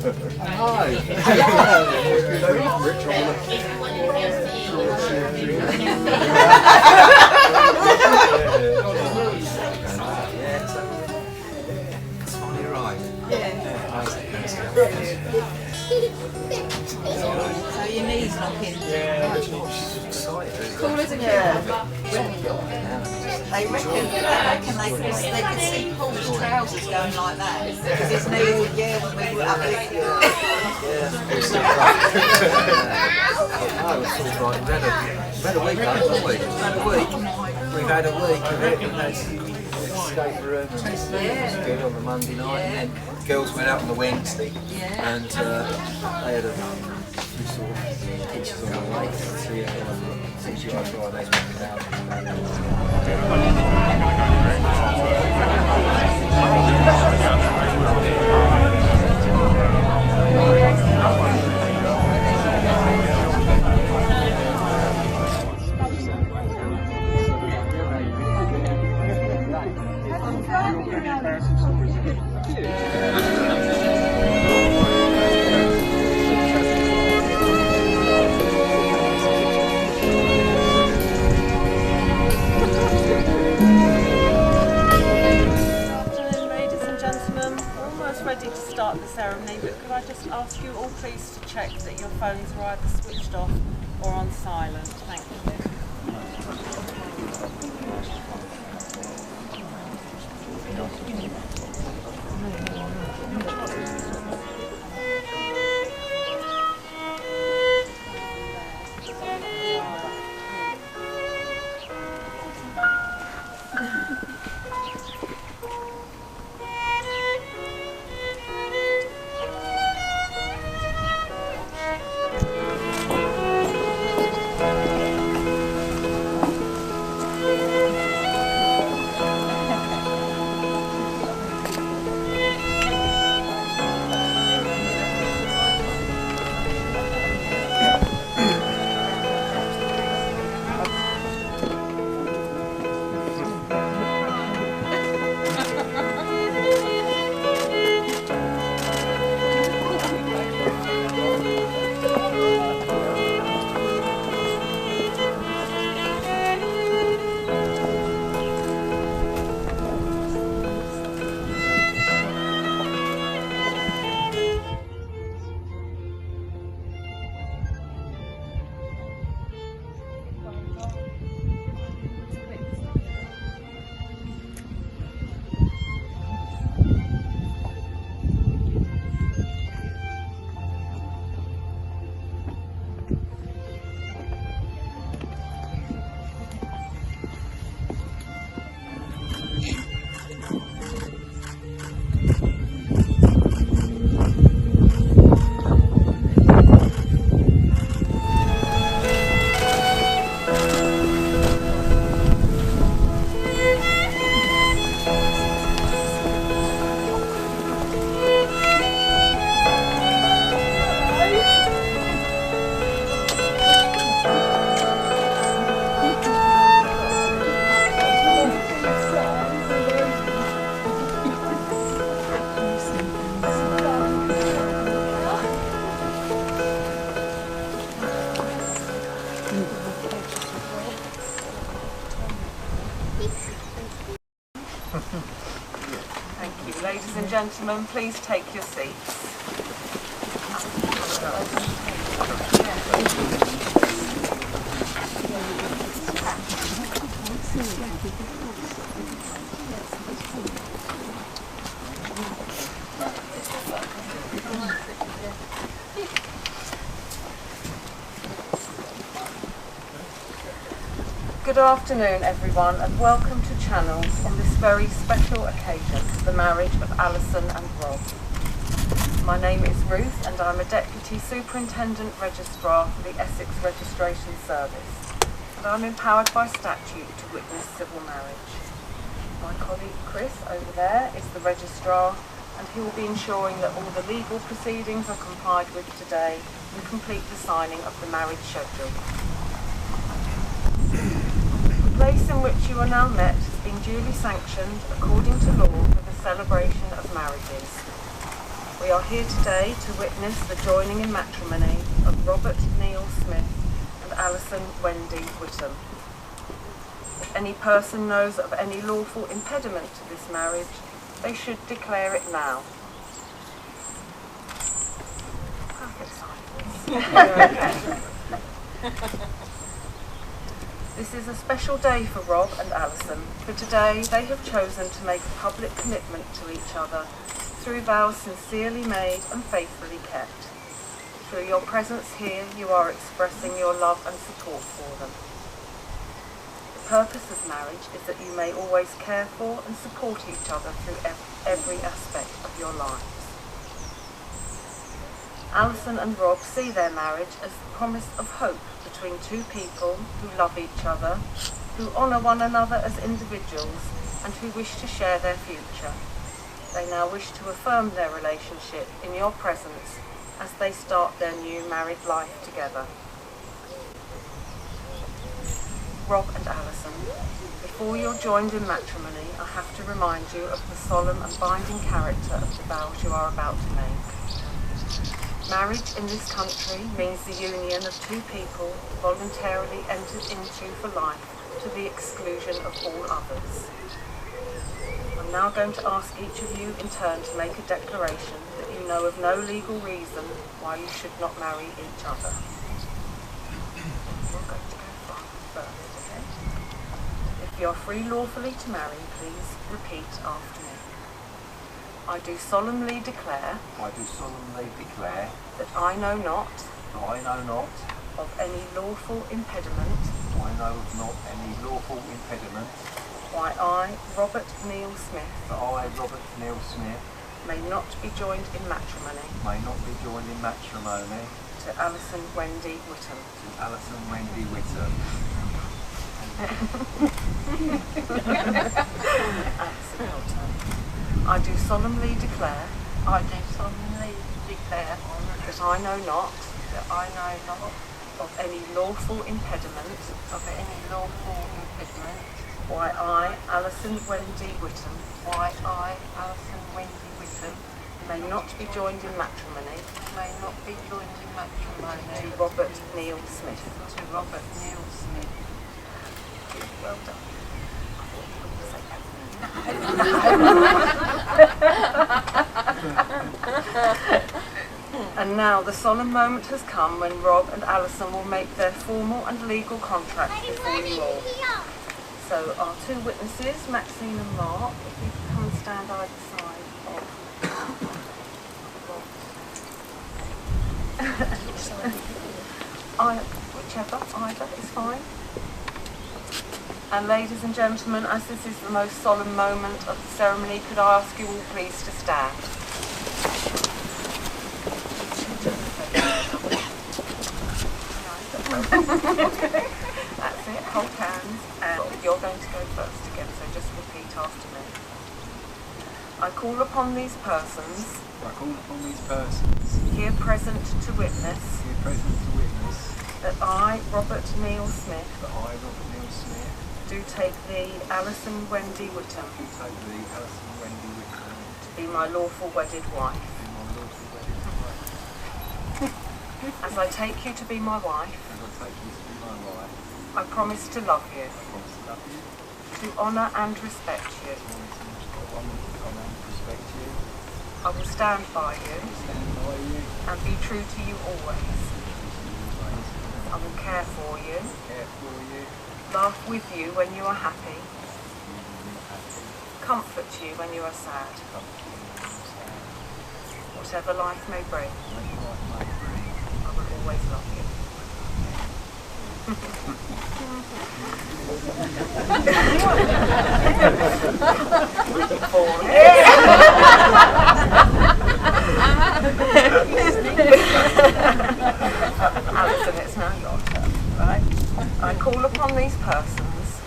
So your knees knocking. Cool, isn't it? They reckon they could see Paul's trousers going like that. Because his knees were, when we were up there. We've had a week, haven't we? We've had a week of it. We've had escape room and it was good on the Monday night, and then the girls went out on the Wednesday, and they had a few sort of pictures on the way to TGI Fridays when we out. Ready to start the ceremony, but could I just ask you all please to check that your phones are either switched off or on silent. Thank you. Thank you. Ladies and gentlemen, please take your seats. Good afternoon everyone, and welcome to Channels on this very special occasion, the marriage of Alison and Rob. My name is Ruth and I'm a Deputy Superintendent Registrar for the Essex Registration Service, and I'm empowered by statute to witness civil marriage. My colleague Chris over there is the Registrar, and he will be ensuring that all the legal proceedings are complied with today and complete the signing of the marriage schedule. The place in which you are now met has been duly sanctioned according to law for the celebration of marriages. We are here today to witness the joining in matrimony of Robert Neil Smith and Alison Wendy Whittam. If any person knows of any lawful impediment to this marriage, they should declare it now. Perfect silence. This is a special day for Rob and Alison, for today they have chosen to make a public commitment to each other through vows sincerely made and faithfully kept. Through your presence here, you are expressing your love and support for them. The purpose of marriage is that you may always care for and support each other through every aspect of your lives. Alison and Rob see their marriage as the promise of hope between two people who love each other, who honour one another as individuals, and who wish to share their future. They now wish to affirm their relationship in your presence as they start their new married life together. Rob and Alison, before you're joined in matrimony, I have to remind you of the solemn and binding character of the vows you are about to make. Marriage in this country means the union of two people voluntarily entered into for life to the exclusion of all others. I'm now going to ask each of you in turn to make a declaration that you know of no legal reason why you should not marry each other. You're going to go first, okay? If you're free lawfully to marry, please repeat after me. I do solemnly declare that I know not of any lawful impediment why I, Robert Neil Smith, may not be joined in matrimony to Alison Wendy Whittam. Alison, your turn. I do solemnly declare that I know not of any lawful impediment why I, Alison Wendy Whittam, may not be joined in matrimony to Robert Neil Smith. Well done. And now the solemn moment has come when Rob and Alison will make their formal and legal contract before you all. So our two witnesses, Maxine and Mark, if you can come and stand either side of whichever, either is fine. And ladies and gentlemen, as this is the most solemn moment of the ceremony, could I ask you all please to stand? That's it, hold hands, and you're going to go first again, so just repeat after me. I call upon these persons here present to witness that I, Robert Neil Smith, do take thee, Alison Wendy Whittam, to be my lawful wedded wife. As I take you to be my wife, I promise to love you, to honour and respect you. I will stand by you and be true to you always. I will care for you, laugh with you when you are happy, comfort you when you are sad. Whatever life may bring, I will always love you. Alison, it's now your turn, right? I call upon these persons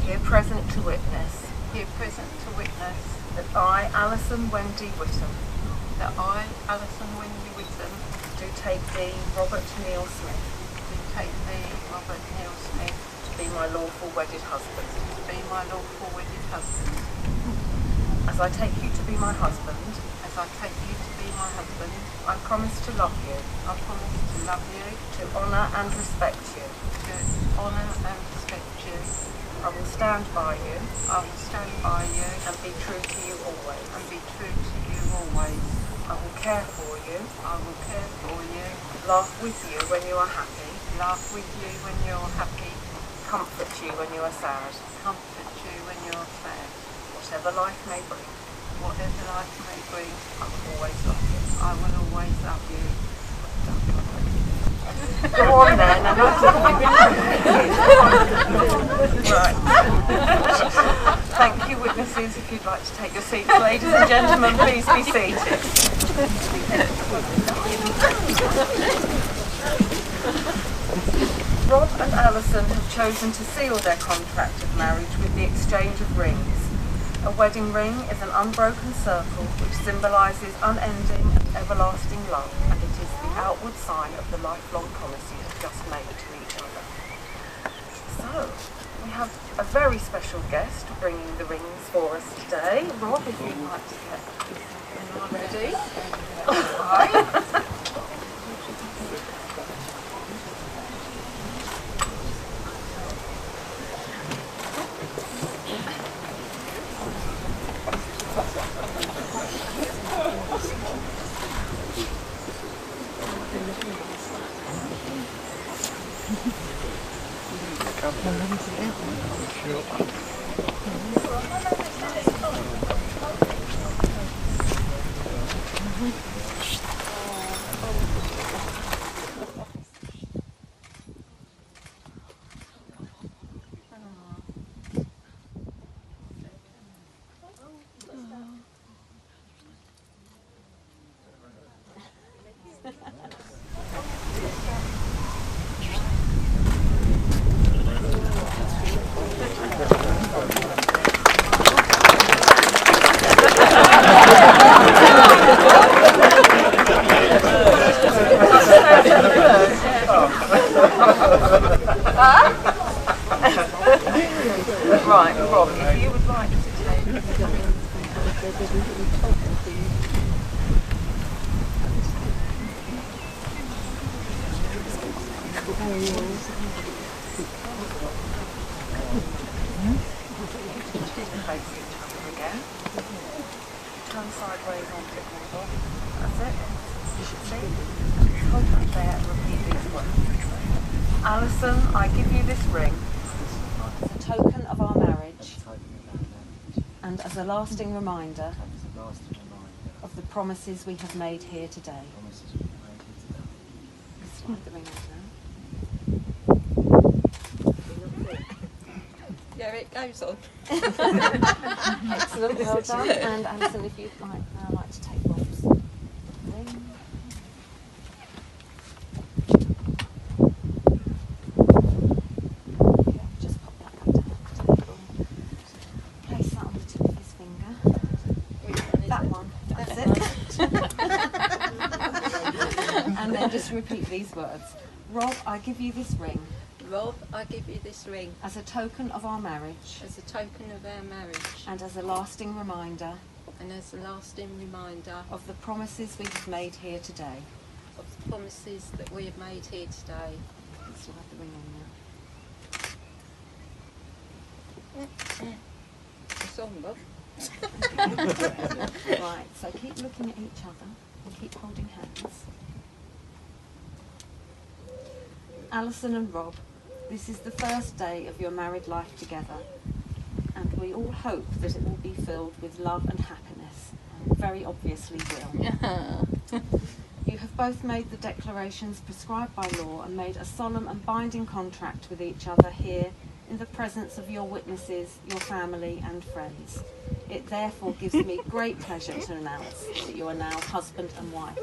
here present to witness that I, Alison Wendy Whittam, do take thee, Robert Neil Smith, to be my lawful wedded husband. As I take you to be my husband, as I take you to be my husband, I promise to love you. I promise to love you. To honour and respect you. To honour and respect you. I will stand by you. I will stand by you. And be true to you always. And be true to you always. I will care for you. I will care for you. Laugh with you when you are happy. Laugh with you when you're happy. Comfort you when you are sad. Comfort you when you're sad. Whatever life may bring. Whatever life may bring, I will always love you. I will always love you. Go on then, and right. Thank you, witnesses. If you'd like to take your seats, ladies and gentlemen, please be seated. Rob and Alison have chosen to seal their contract of marriage with the exchange of rings. A wedding ring is an unbroken circle which symbolises unending and everlasting love, and it is the outward sign of the lifelong promise you have just made to each other. So, we have a very special guest bringing the rings for us today. Rob, if you'd like to get ready. Hi. Right, Rob, if you would like to take... Again. Turn sideways on it, Rob. That's it. You should see. Hold right there and repeat these words. Alison, I give you this ring. As a token of our marriage, and as a lasting reminder of the promises we have made here today. Slide the ring out now. Yeah, it goes on. Excellent, well done. And Alison, if you'd like to take Rob's ring. And then just repeat these words. Rob, I give you this ring. Rob, I give you this ring. As a token of our marriage. As a token of our marriage. And as a lasting reminder. And as a lasting reminder. Of the promises we have made here today. Of the promises that we have made here today. Slide the ring on now. It's on, Rob. Right, so keep looking at each other and keep holding hands. Alison and Rob, this is the first day of your married life together, and we all hope that it will be filled with love and happiness, and very obviously will. You have both made the declarations prescribed by law and made a solemn and binding contract with each other here in the presence of your witnesses, your family and friends. It therefore gives me great pleasure to announce that you are now husband and wife.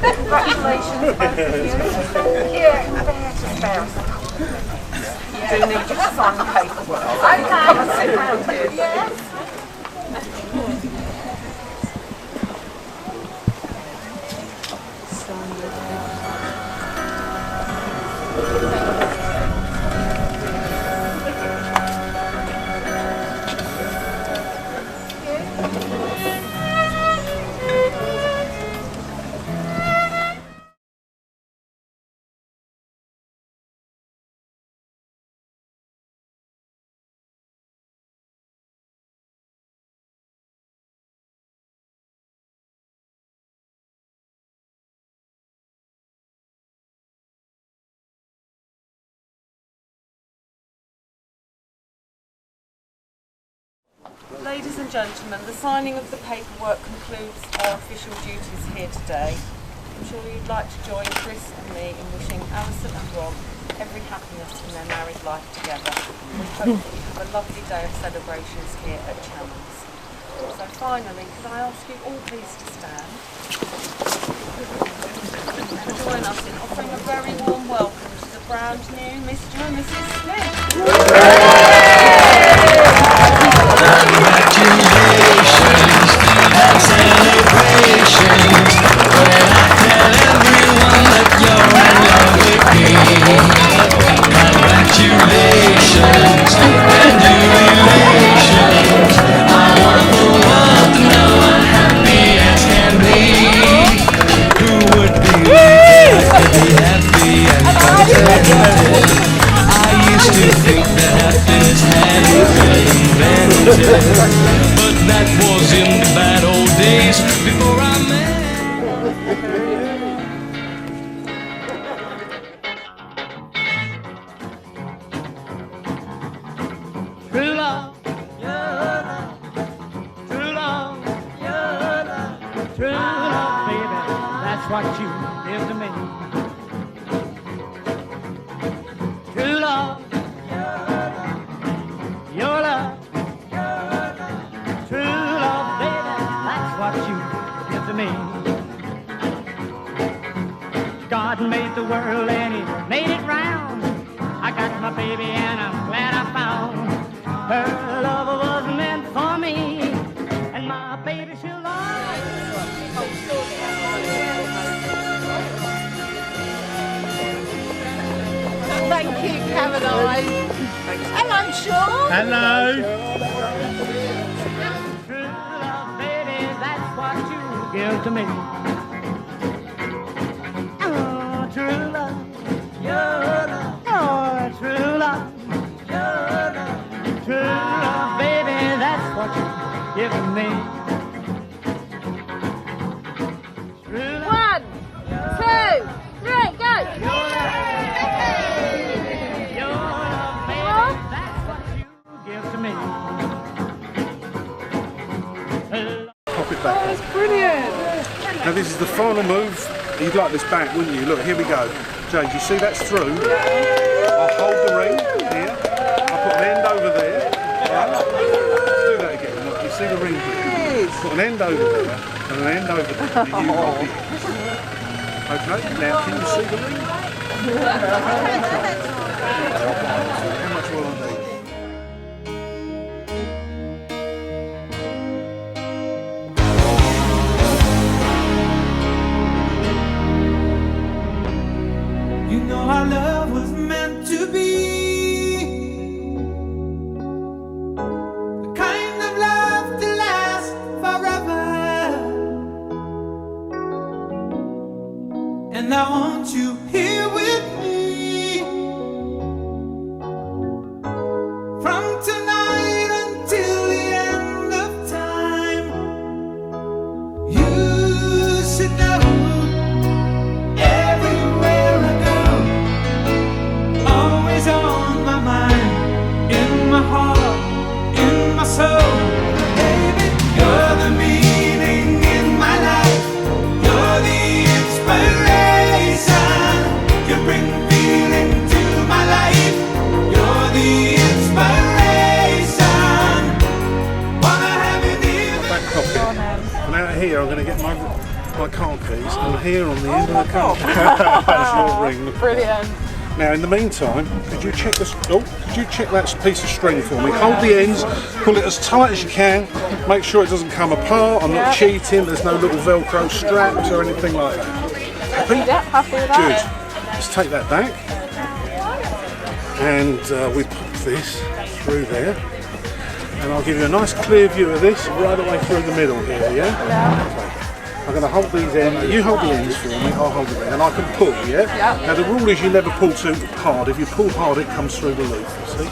Congratulations, both of you. Here, bear us a couple I do need you to sign the paperwork. Okay. Come and sit round here. Yes. Ladies and gentlemen, the signing of the paperwork concludes our official duties here today. I'm sure you'd like to join Chris and me in wishing Alison and Rob every happiness in their married life together. We hope that you have a lovely day of celebrations here at Channels. So finally, could I ask you all please to stand and join us in offering a very warm welcome to the brand new Mr. and Mrs. Smith. But that was in the bad old days before I met. True love, your love, true love, your love, true love, baby, that's what you give to me. True love, your love. True love, baby, that's what you give to me. God made the world and He made it round. I got my baby and I'm glad I found her. Love was meant for me, and my baby she'll always. Thank you, Caroline. Hello, Sean. Hello. True love, baby, that's what you give to me. Oh, true love, your love. Oh, true love, your love. True love, baby, that's what you give to me. True love. 1, 2, 3, go! Your love, baby, that's what you give to me. Pop it back. Oh, it's brilliant. Now this is the final move. You'd like this back, wouldn't you? Look, here we go. Jay, do you see that's through? I'll hold the ring here. I'll put an end over there. Right. Let's do that again. Look, you see the ring here? Put an end over there and an end over there. And you hold it. Okay, now can you see the ring? How much will I need? You know our love was meant to be the kind of love to last forever. And I want you here with me from tonight until the end of time. You should know everywhere I go, always on my mind, in my heart, in my soul. Baby, you're the meaning in my life. You're the inspiration. You bring feeling to my life. You're the inspiration. Wanna have you near me. Back pocket. And out here I'm going to get my car keys and here on the end of the car. That's your ring. Brilliant. Now, in the meantime, could you check this? Oh, could you check that piece of string for me? Hold the ends, pull it as tight as you can. Make sure it doesn't come apart. I'm not cheating. There's no little Velcro straps or anything like that. Happy? Yep, happy with that. Good. Let's take that back, and we pop this through there. And I'll give you a nice clear view of this right the way through the middle here. Yeah. Okay. I'm going to hold these ends. You hold the ends for me. I'll hold the end, and I can pull. Yeah. Now the rule is you never pull too hard. If you pull hard, it comes through the loop. See?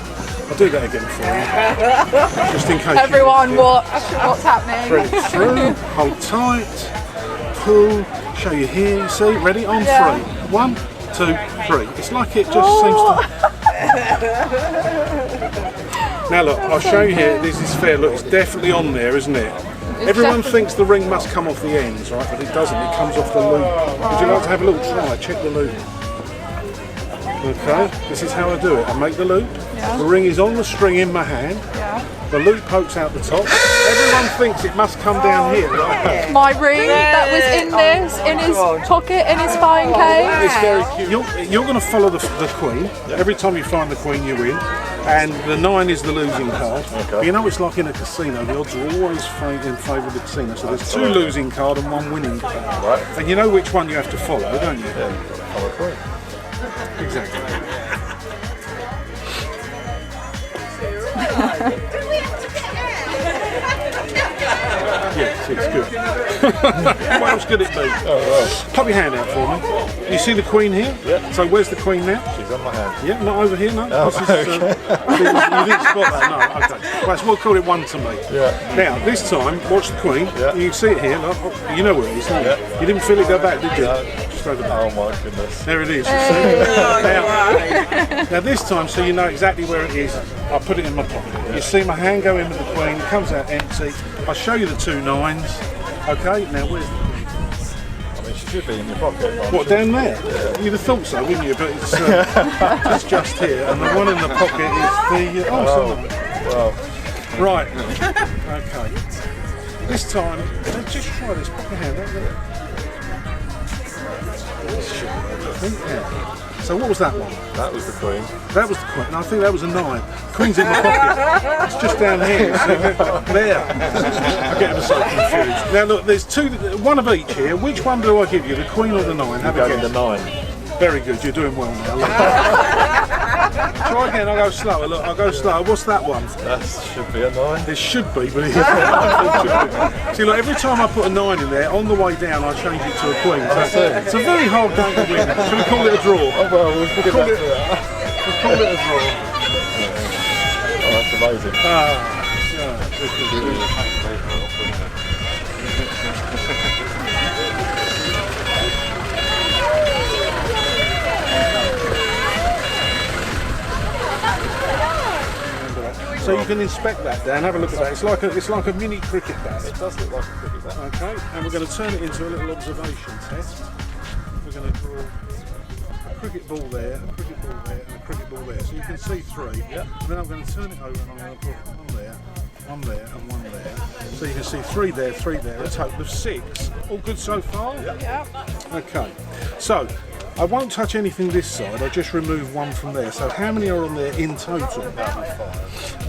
I'll do that again for you, just in case. Everyone, what's happening? Thread it through. Hold tight. Pull. Show you here. You see? Ready? On 3. 1, 2, 3. It's like it just seems to. Now look, I'll show you here. This is fair. Look, it's definitely on there, isn't it? Everyone thinks the ring must come off the ends, right? But it doesn't. It comes off the loop. Would you like to have a little try? Check the loop. Okay, this is how I do it. I make the loop. The ring is on the string in my hand. The loop pokes out the top. Everyone thinks it must come down here, right? My ring that was in his pocket, in his phone case. It's very cute. You're going to follow the queen. Every time you find the queen, you win. And the 9 is the losing card. But you know, it's like in a casino. The odds are always in favour of the casino. So there's 2 losing cards and 1 winning card. Right. And you know which one you have to follow, don't you? Yeah, follow queen. Exactly. Yes, it's good. What else could it be? Pop your hand out for me. You see the queen here? Yeah. So where's the queen now? She's on my hand. Yeah, not over here, no? Oh, This is, you didn't spot that, no, okay. Right, so we'll call it 1 to me. Yeah. Now, this time, watch the queen. Yeah. You can see it here, look, you know where it is, don't you? You didn't feel it go back, did you? No. Just over there. Oh my goodness. There it is, you see? Now this time, so you know exactly where it is, I'll put it in my pocket. You see my hand go in with the queen, it comes out empty. I'll show you the 2 9s. Okay, now where's the queen? I mean, she should be in your pocket. What, down there? Yeah. You'd have thought so, wouldn't you? But it's just here, and the one in the pocket is the... Wow. Right, okay. This time, just try this, pop your hand out there. So what was that one? That was the queen. That was the queen. No, I think that was a 9. Queen's in my pocket. It's just down here. So there. I get myself confused. Now look, there's 2, 1 of each here. Which one do I give you? The queen or the 9? Have a Go guess. in the 9. Very good. You're doing well now. Try again. I'll go slower. Look, I'll go slower. What's that one? That should be a 9. It should be, but it isn't. See, look, every time I put a 9 in there, on the way down, I change it to a queen. So it's a very hard game to win. Shall we call it a draw? Oh well, we'll get back to that. We'll call it a draw. Oh, that's amazing. So you can inspect that, Dan. Have a look at that. It's like a mini cricket bat. It does look like a cricket bat. Okay, and we're going to turn it into a little observation test. We're going to draw a cricket ball there, a cricket ball there, and a cricket ball there. So you can see 3. Yeah. And then I'm going to turn it over and I'm going to put 1 there, 1 there, and 1 there. So you can see 3 there, 3 there, a total of 6. All good so far? Yeah. Okay. So I won't touch anything this side, I'll just remove 1 from there. So how many are on there in total?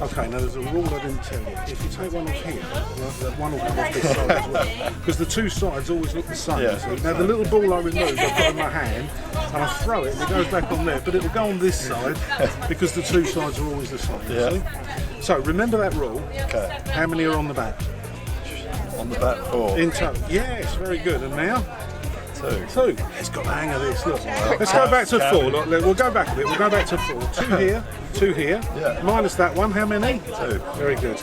Okay, now there's a rule I didn't tell you. If you take 1 off here, right, 1 will come off this side as well. Because the 2 sides always look the same. Yeah. See? Now the little ball I remove, I put in my hand, and I throw it, and it goes back on there. But it'll go on this side, because the 2 sides are always the same. Yeah. See? So remember that rule. Okay. How many are on the back? On the back 4. In total. Yes, very good. And now? 2. 2. It's got the hang of this, look. Let's go back to 4. Look, we'll go back a bit. We'll go back to 4. 2 here, 2 here. Yeah. Minus that 1, how many? 2. Very good.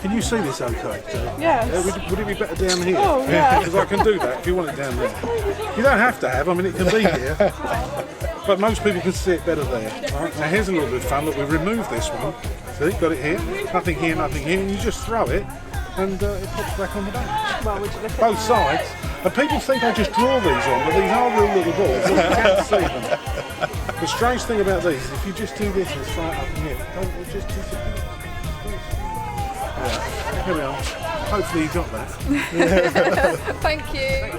Can you see this okay? Yes. Would it be better down here? Oh, yeah. Because I can do that if you want it down there. You don't have to have, I mean it can be here. But most people can see it better there. Right, now here's a little bit of fun. Look, we've removed this one. See, got it here. Nothing here, nothing here. And you just throw it and it pops back on the back. Well, would you look at Both sides. And people think I just draw these on, but these are real little balls. You can't see them. The strange thing about these is if you just do this and throw it up in here, it just disappears. Yeah. Here we are. Hopefully you got that. Thank you.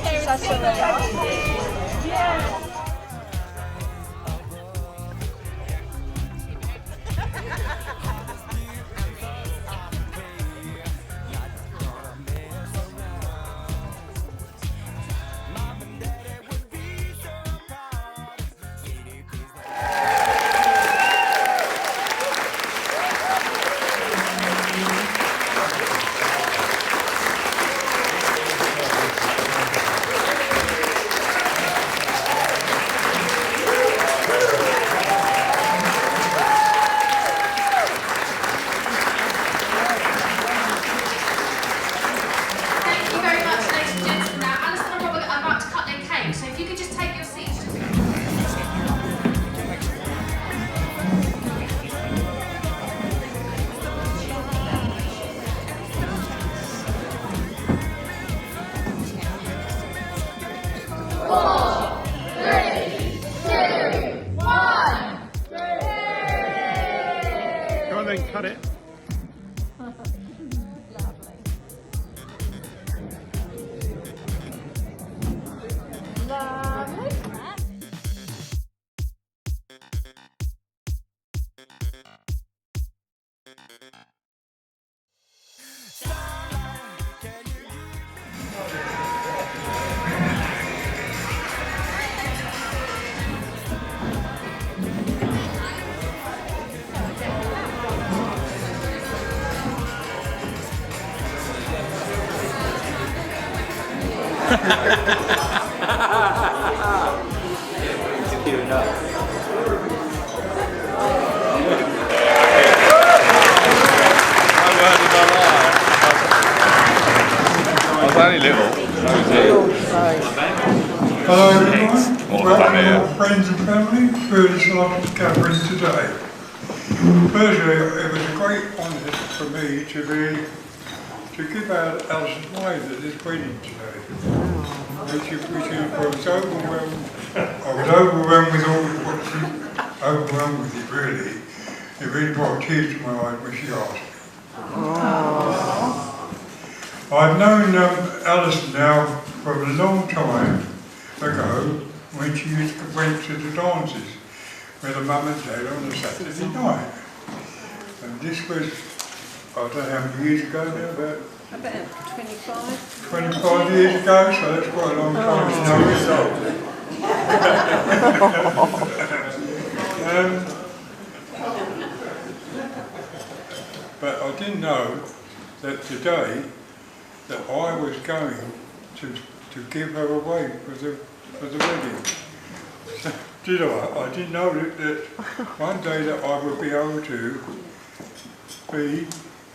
exercise for the Thank you very much, ladies and gentlemen. Now, Alison and Rob are about to cut their cake, so if you could just take your seats. Go on then, cut it. I was only little. Hello everyone, What welcome fun here. all friends and family for this large gathering today. Firstly, it was a great honour for me to give out Alison's wife at this wedding today. Which I was overwhelmed. I was overwhelmed with overwhelmed with it really. It really brought tears to my eyes when she asked me. I've known Alison now for a long time ago when she went to the dances with her mum and dad on a Saturday night. And this was, I don't know how many years ago now, About 25. 25 years ago, so that's quite a long time to know. But I didn't know that today that I was going to give her away for the wedding. Did I? I didn't know that one day that I would be able to be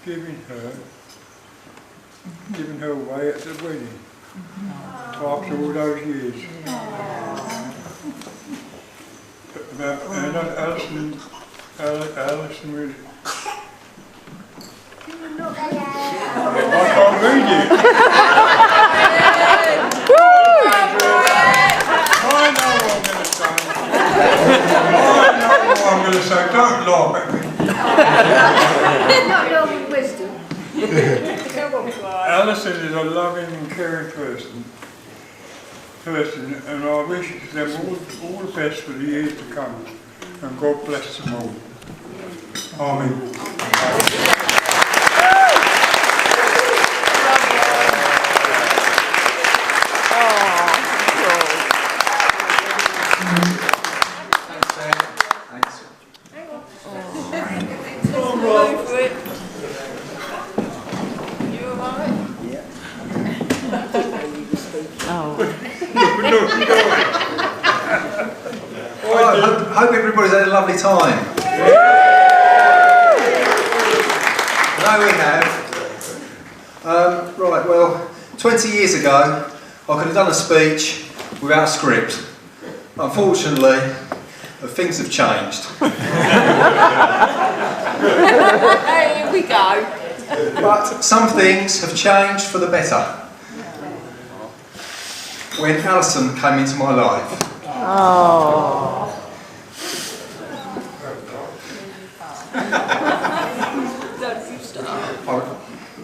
giving her away at the wedding after all those years. And Alison really. I can't read it. I know what I'm going to say. I know what I'm going to say. Don't laugh at me. Not your wisdom. Alison is a loving and caring person, and I wish them all the best for the years to come. And God bless them all. Amen. I hope everybody's had a lovely time. I know we have. Right, well, 20 years ago, I could have done a speech without a script. Unfortunately, things have changed. Here we go. But some things have changed for the better. When Alison came into my life. Oh.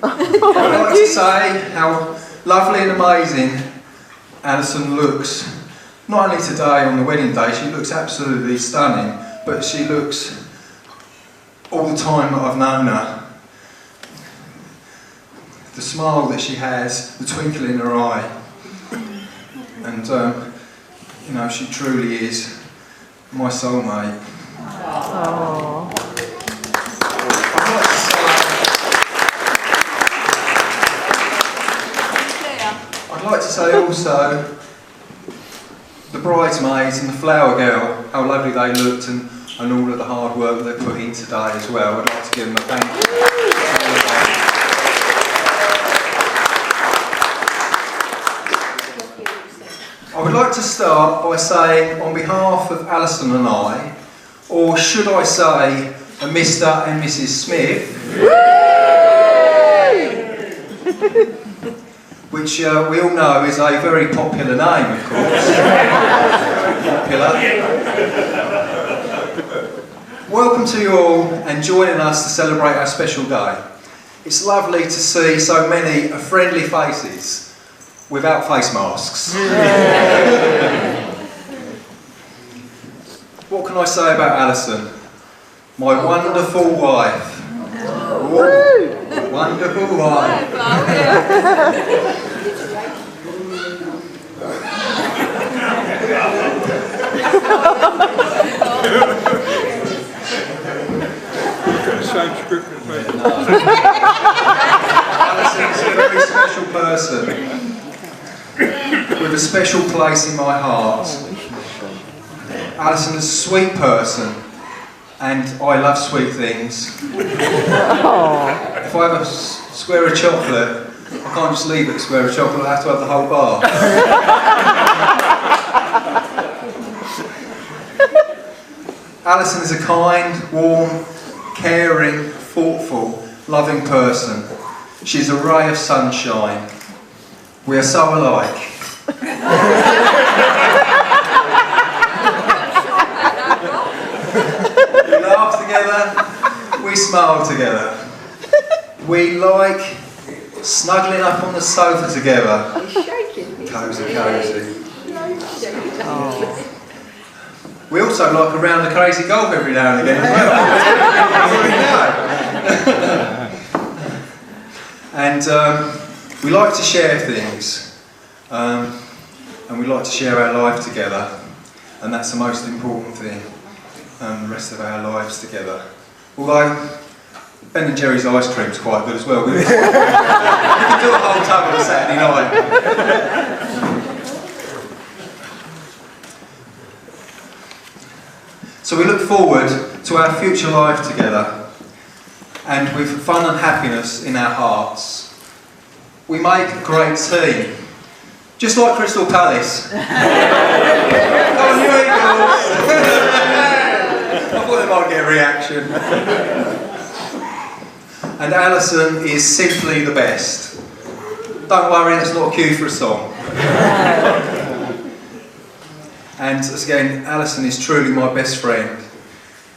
I'd like to say how lovely and amazing Alison looks, not only today on the wedding day, she looks absolutely stunning, but she looks all the time that I've known her. The smile that she has, the twinkle in her eye, and you know, she truly is my soulmate. I'd like to say also the bridesmaids and the flower girl, how lovely they looked, and all of the hard work that they put in today as well. I'd like to give them a thank you. I would like to start by saying, on behalf of Alison and I, or should I say, Mr. and Mrs. Smith, which we all know is a very popular name, of course. Very popular. Welcome to you all and joining us to celebrate our special day. It's lovely to see so many friendly faces without face masks. What can I say about Alison? My wonderful wife. Ooh, wonderful wife. Same script as me. Alison's a very special person with a special place in my heart. Alison is a sweet person, and I love sweet things. If I have a square of chocolate, I can't just leave it a square of chocolate, I have to have the whole bar. Alison is a kind, warm, caring, thoughtful, loving person. She's a ray of sunshine. We are so alike. We laugh together, we smile together. We like snuggling up on the sofa together. Cosy, cosy. We also like a round of crazy golf every now and again as well. And we like to share things, and we like to share our life together, and that's the most important thing, the rest of our lives together. Although Ben and Jerry's ice cream's quite good as well. We can do a whole tub on a Saturday night. So we look forward to our future life together, and with fun and happiness in our hearts. We make a great team, just like Crystal Palace. Come on, you Eagles! I thought they might get a reaction. And Alison is simply the best. Don't worry, it's not a cue for a song. And again, Alison is truly my best friend.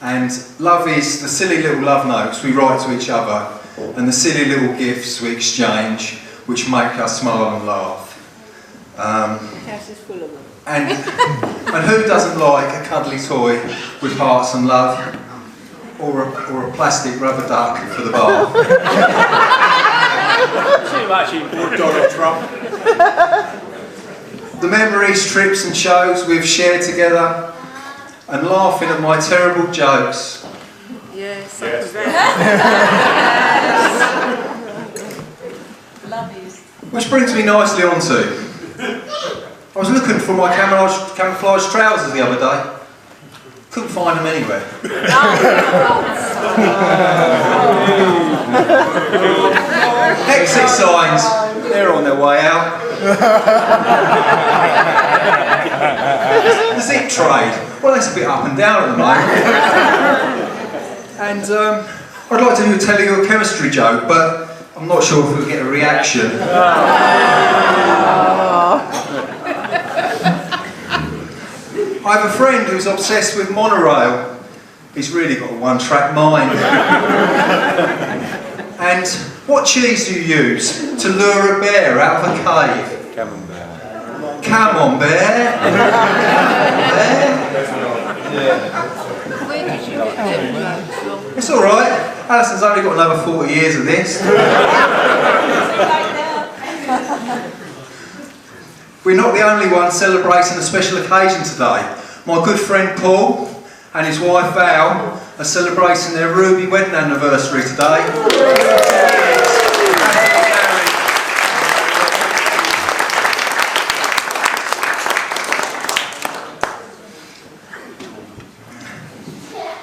And love is the silly little love notes we write to each other, and the silly little gifts we exchange, which make us smile and laugh. And who doesn't like a cuddly toy with hearts and love, or a plastic rubber duck for the bar? Donald Trump. The memories, trips and shows we've shared together, and laughing at my terrible jokes. Yes. Which brings me nicely on to, I was looking for my camouflage trousers the other day. Couldn't find them anywhere. Exit signs, they're on their way out. The zip trade, well, that's a bit up and down at the moment. And I'd like to tell you a chemistry joke, but I'm not sure if we'll get a reaction. I have a friend who's obsessed with monorail. He's really got a one-track mind. And what cheese do you use to lure a bear out of a cave? Camembert. Come on, Bear. Where did you get them from? It's alright. Alison's only got another 40 years of this. We're not the only ones celebrating a special occasion today. My good friend Paul and his wife Val are celebrating their ruby wedding anniversary today.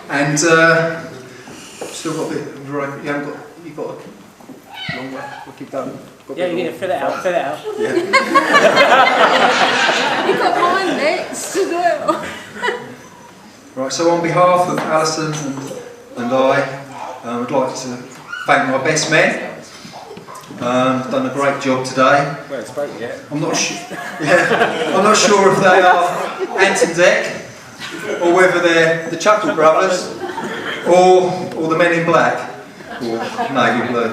And still got a bit of right, you've got a long way, we'll keep going. Yeah, you need to fill it out, Yeah. You've got mine next as well. Right, so on behalf of Alison and I would like to thank my best men. Done a great job today. Well, it's great, yeah. I'm not sure if they are Ant and Dec, or whether they're the Chuckle Brothers, or the Men in Black, or Navy Blue.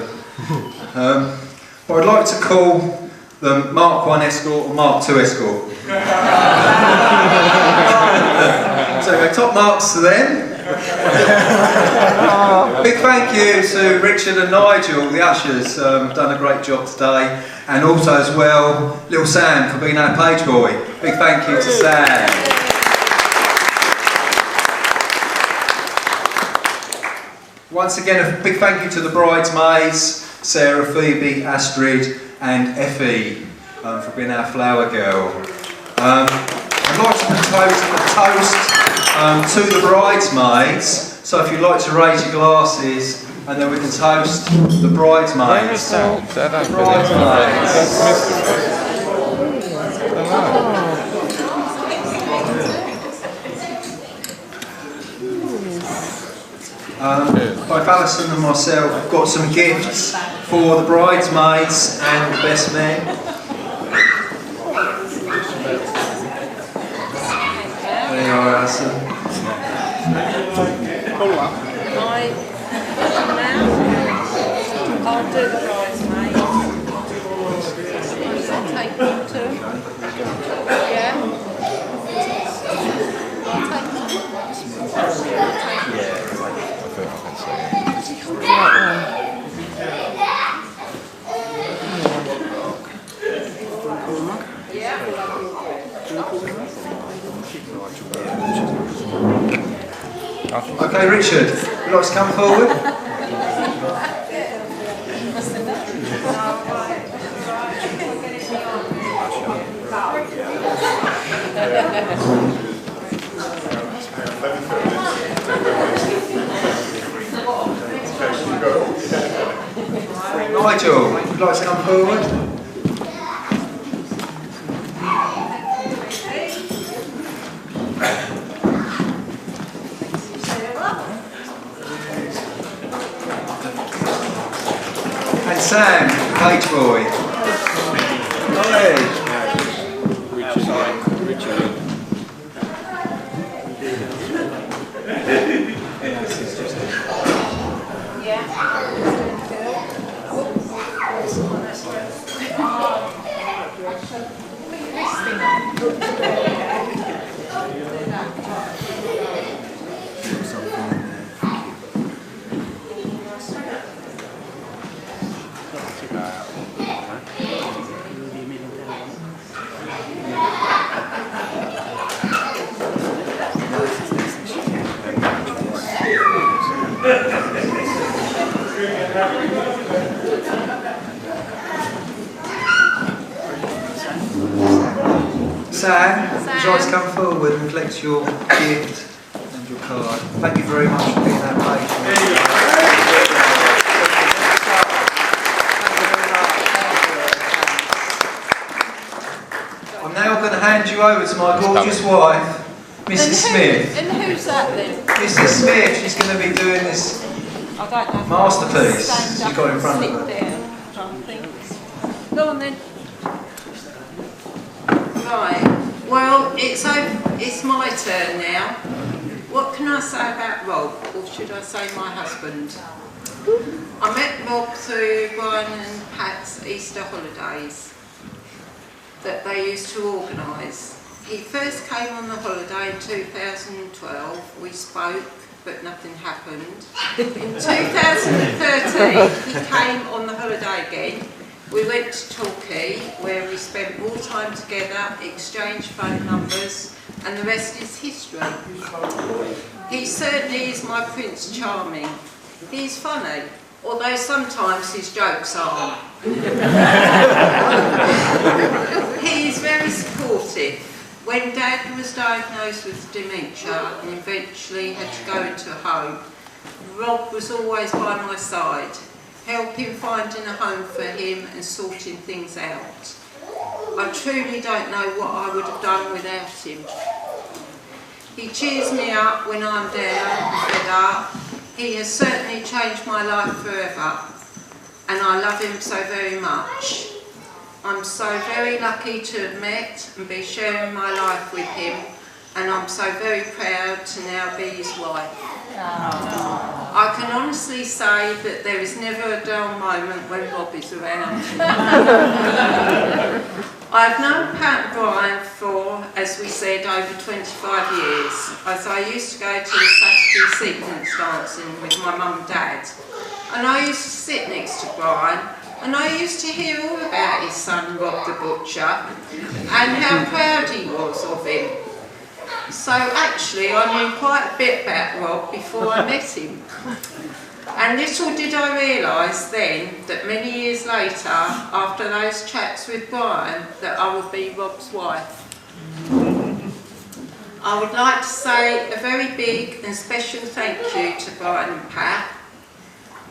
But I'd like to call them Mark 1 Escort or Mark 2 Escort. So top marks to them. Big thank you to Richard and Nigel, the ushers, done a great job today, and also as well little Sam for being our page boy. Big thank you to Sam. Once again, a big thank you to the bridesmaids, Sarah, Phoebe, Astrid and Effie, for being our flower girl. I'd like to propose a toast to the bridesmaids, so if you'd like to raise your glasses and then we can toast the bridesmaids. Both Alison and myself have got some gifts for the bridesmaids and the best men. There you are, Alison. I'll do the bridesmaids. I'll take them too. Yeah. Okay, Richard, would you like to come forward? Nigel, would you like to come forward? And Sam, page boy. Knowledge. Sam, would you like to come forward and collect your gift and your card? Thank you very much for being that patient. I'm now going to hand you over to my gorgeous wife, Mrs. Smith. And who's that then? Mrs. Smith, she's going to be doing this I don't know. masterpiece she's got in front of her. Go on then. Right. Well, it's my turn now. What can I say about Rob, or should I say my husband? I met Rob through Brian and Pat's Easter holidays. that they used to organise. He first came on the holiday in 2012. We spoke, but nothing happened. In 2013, he came on the holiday again. We went to Torquay, where we spent more time together, exchanged phone numbers, and the rest is history. He certainly is my Prince Charming. He's funny, although sometimes his jokes aren't. He is very supportive. When Dad was diagnosed with dementia and eventually had to go into a home, Rob was always by my side, helping finding a home for him and sorting things out. I truly don't know what I would have done without him. He cheers me up when I'm down and fed up. He has certainly changed my life forever, and I love him so very much. I'm so very lucky to have met and be sharing my life with him, and I'm so very proud to now be his wife. I can honestly say that there is never a dull moment when Rob is around. I've known Pat and Brian for, as we said, over 25 years, as I used to go to the Saturday sequence dancing with my mum and dad, and I used to sit next to Brian, and I used to hear all about his son Rob the Butcher and how proud he was of him. So actually I knew quite a bit about Rob before I met him. And little did I realise then that many years later, after those chats with Brian, that I would be Rob's wife. I would like to say a very big and special thank you to Brian and Pat.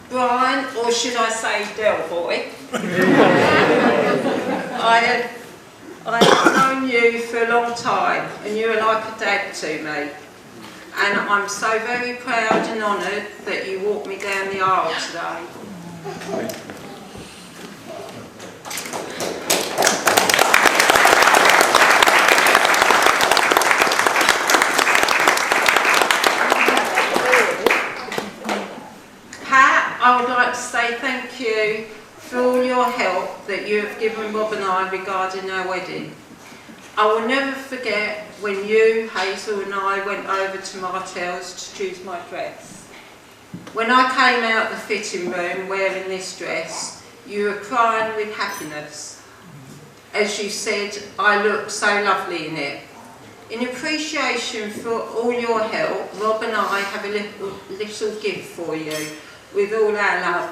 Brian, or should I say Delboy, I have known you for a long time, and you are like a dad to me. And I'm so very proud and honoured that you walked me down the aisle today. Pat, I would like to say thank you for all your help that you have given Rob and I regarding our wedding. I will never forget when you, Hazel and I went over to Martell's to choose my dress. When I came out the fitting room wearing this dress, you were crying with happiness. As you said, I looked so lovely in it. In appreciation for all your help, Rob and I have a little gift for you with all our love.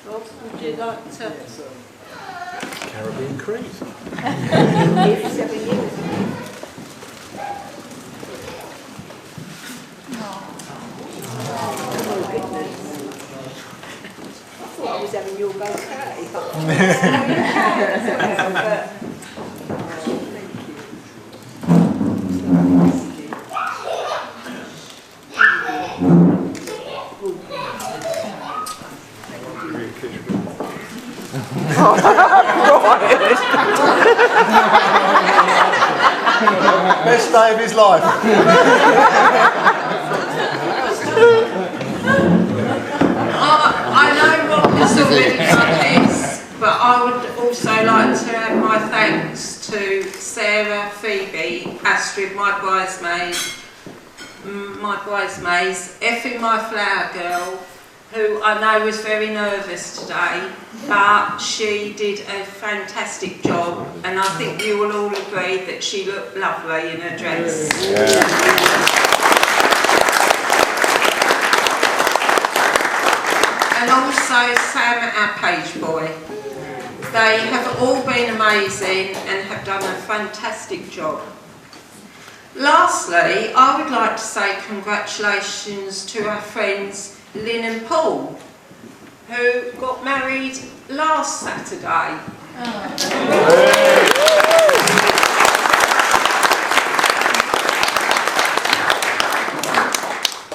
Rob, would you like to? Caribbean Creed. 7 years. Oh goodness. I thought I was having your bouquet. Best day of his life. I know Rob has already done this, but I would also like to add my thanks to Sarah, Phoebe, Astrid, my bridesmaids, Effie, my flower girl, who I know was very nervous today, but she did a fantastic job, and I think you will all agree that she looked lovely in her dress. Yeah. And also Sam, our page boy. They have all been amazing and have done a fantastic job. Lastly, I would like to say congratulations to our friends Lynn and Paul, who got married last Saturday.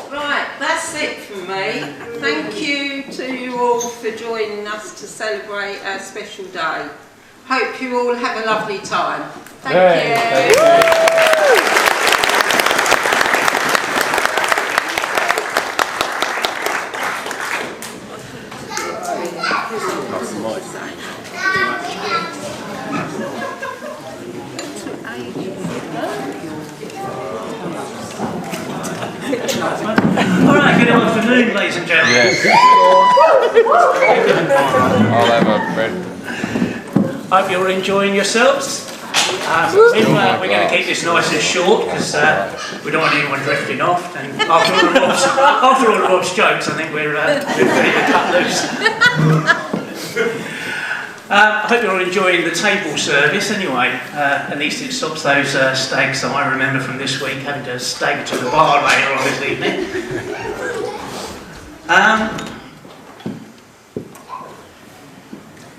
Right, that's it from me. Thank you to you all for joining us to celebrate our special day. Hope you all have a lovely time. Thank you. afternoon, ladies and gentlemen. Yes. I'll have a bread. Hope you're enjoying yourselves. We're going to keep this nice and short because we don't want anyone drifting off. And after all of Rob's jokes, I think we're ready to cut loose. I hope you're enjoying the table service anyway. At least it stops those stags that I remember from this week having to stagger to the bar later on this evening.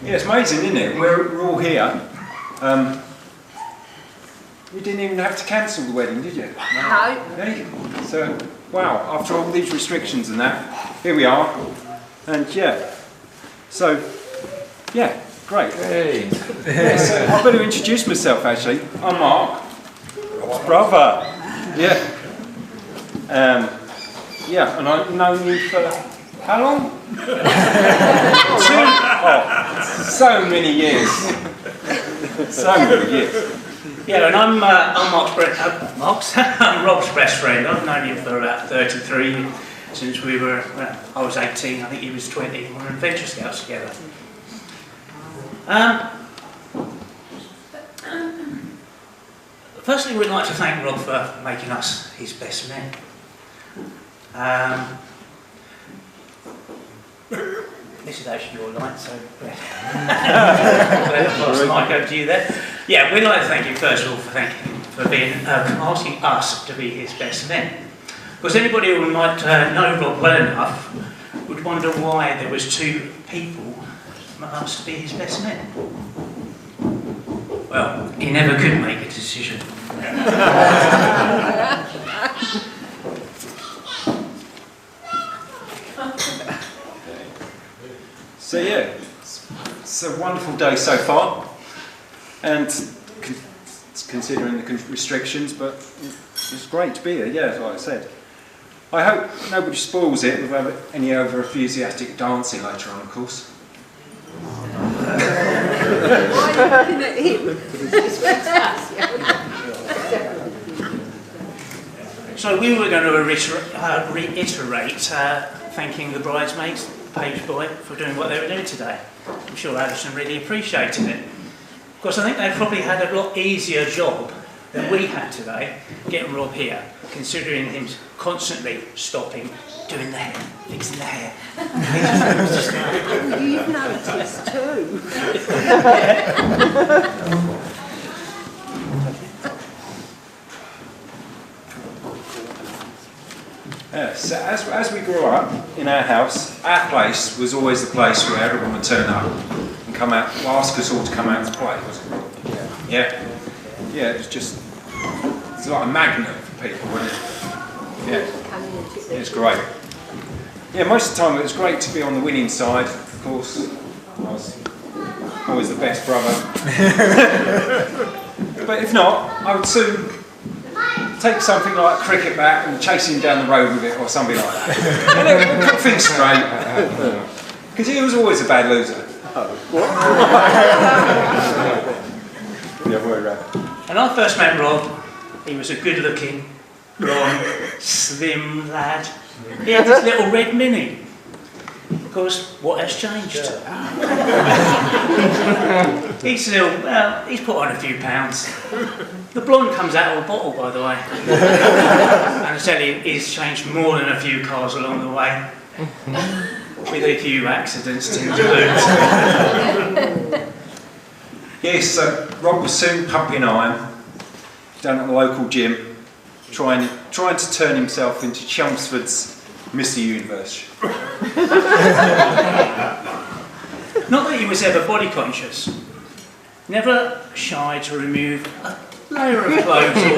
Yeah, it's amazing, isn't it? We're all here. You didn't even have to cancel the wedding, did you? No. So, wow, after all these restrictions and that, here we are. And yeah, so, yeah, great. Hey. Yeah, so I better introduce myself actually. I'm Mark, Rob's brother. Yeah. Yeah, and I've known you for how long? So many years. So many years. Yeah, and I'm I'm Rob's best friend. I've known him for about 33 since we were, well, I was 18, I think he was 20. We were in Adventure Scouts together. Firstly, we'd like to thank Rob for making us his best men. This is actually your light, so pass the mic over to you there. Yeah, we'd like to thank you first of all for being asking us to be his best men. Because anybody who might know Rob well enough would wonder why there was two people asked to be his best men. Well, he never could make a decision. So yeah, it's a wonderful day so far, and considering the restrictions, but it's great to be here, yeah, like I said. I hope nobody spoils it with any over enthusiastic dancing later on, of course. Why are you looking at him? It's fantastic. So we were going to reiterate thanking the bridesmaids, page boy, for doing what they were doing today. I'm sure Alison really appreciated it. Of course, I think they probably had a lot easier job than we had today, getting Rob here, considering him constantly stopping, doing the hair, fixing the hair. Oh, you've noticed too. Yeah, so as we grew up in our house, our place was always the place where everyone would turn up and come out, ask us all to come out to play, wasn't it? Yeah. Yeah, it's like a magnet for people, wasn't it? Yeah. It's great. Yeah, most of the time it was great to be on the winning side, of course. I was always the best brother. But if not, I would soon take something like a cricket bat and chase him down the road with it or something like that. And it would put things straight. Because he was always a bad loser. When I first met Rob, he was a good-looking, blonde, slim lad. He had this little red Mini. Of course, what has changed? He's still, well, he's put on a few pounds. The blonde comes out of a bottle, by the way. And I tell you, he's changed more than a few cars along the way. With a few accidents to boot. Yes, so Rob was soon pumping iron down at the local gym, trying to turn himself into Chelmsford's Mr. Universe. Not that he was ever body conscious. Never shy to remove a layer of clothes or two.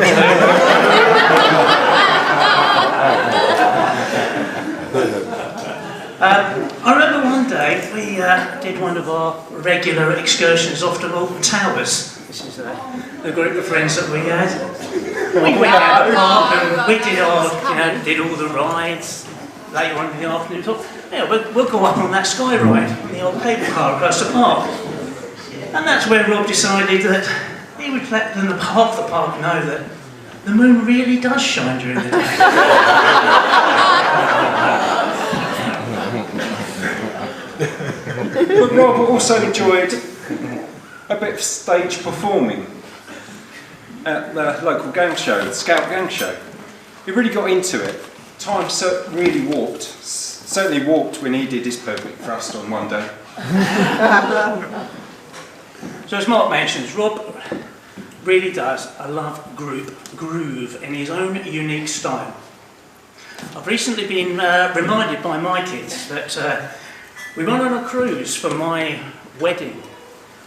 I remember one day we did one of our regular excursions off to Alton Towers. This is the group of friends that we had. We went out the park and we did all the rides. Later on in the afternoon, we thought, yeah, we'll go up on that sky ride, the old cable car across the park. And that's where Rob decided that he would let half the park know that the moon really does shine during the day. But Rob also enjoyed a bit of stage performing at the local gang show, the Scout Gang Show. He really got into it. Time really warped. Certainly warped when he did his pelvic thrust on one day. So as Mark mentions, Rob really does a love groove in his own unique style. I've recently been reminded by my kids that we went on a cruise for my wedding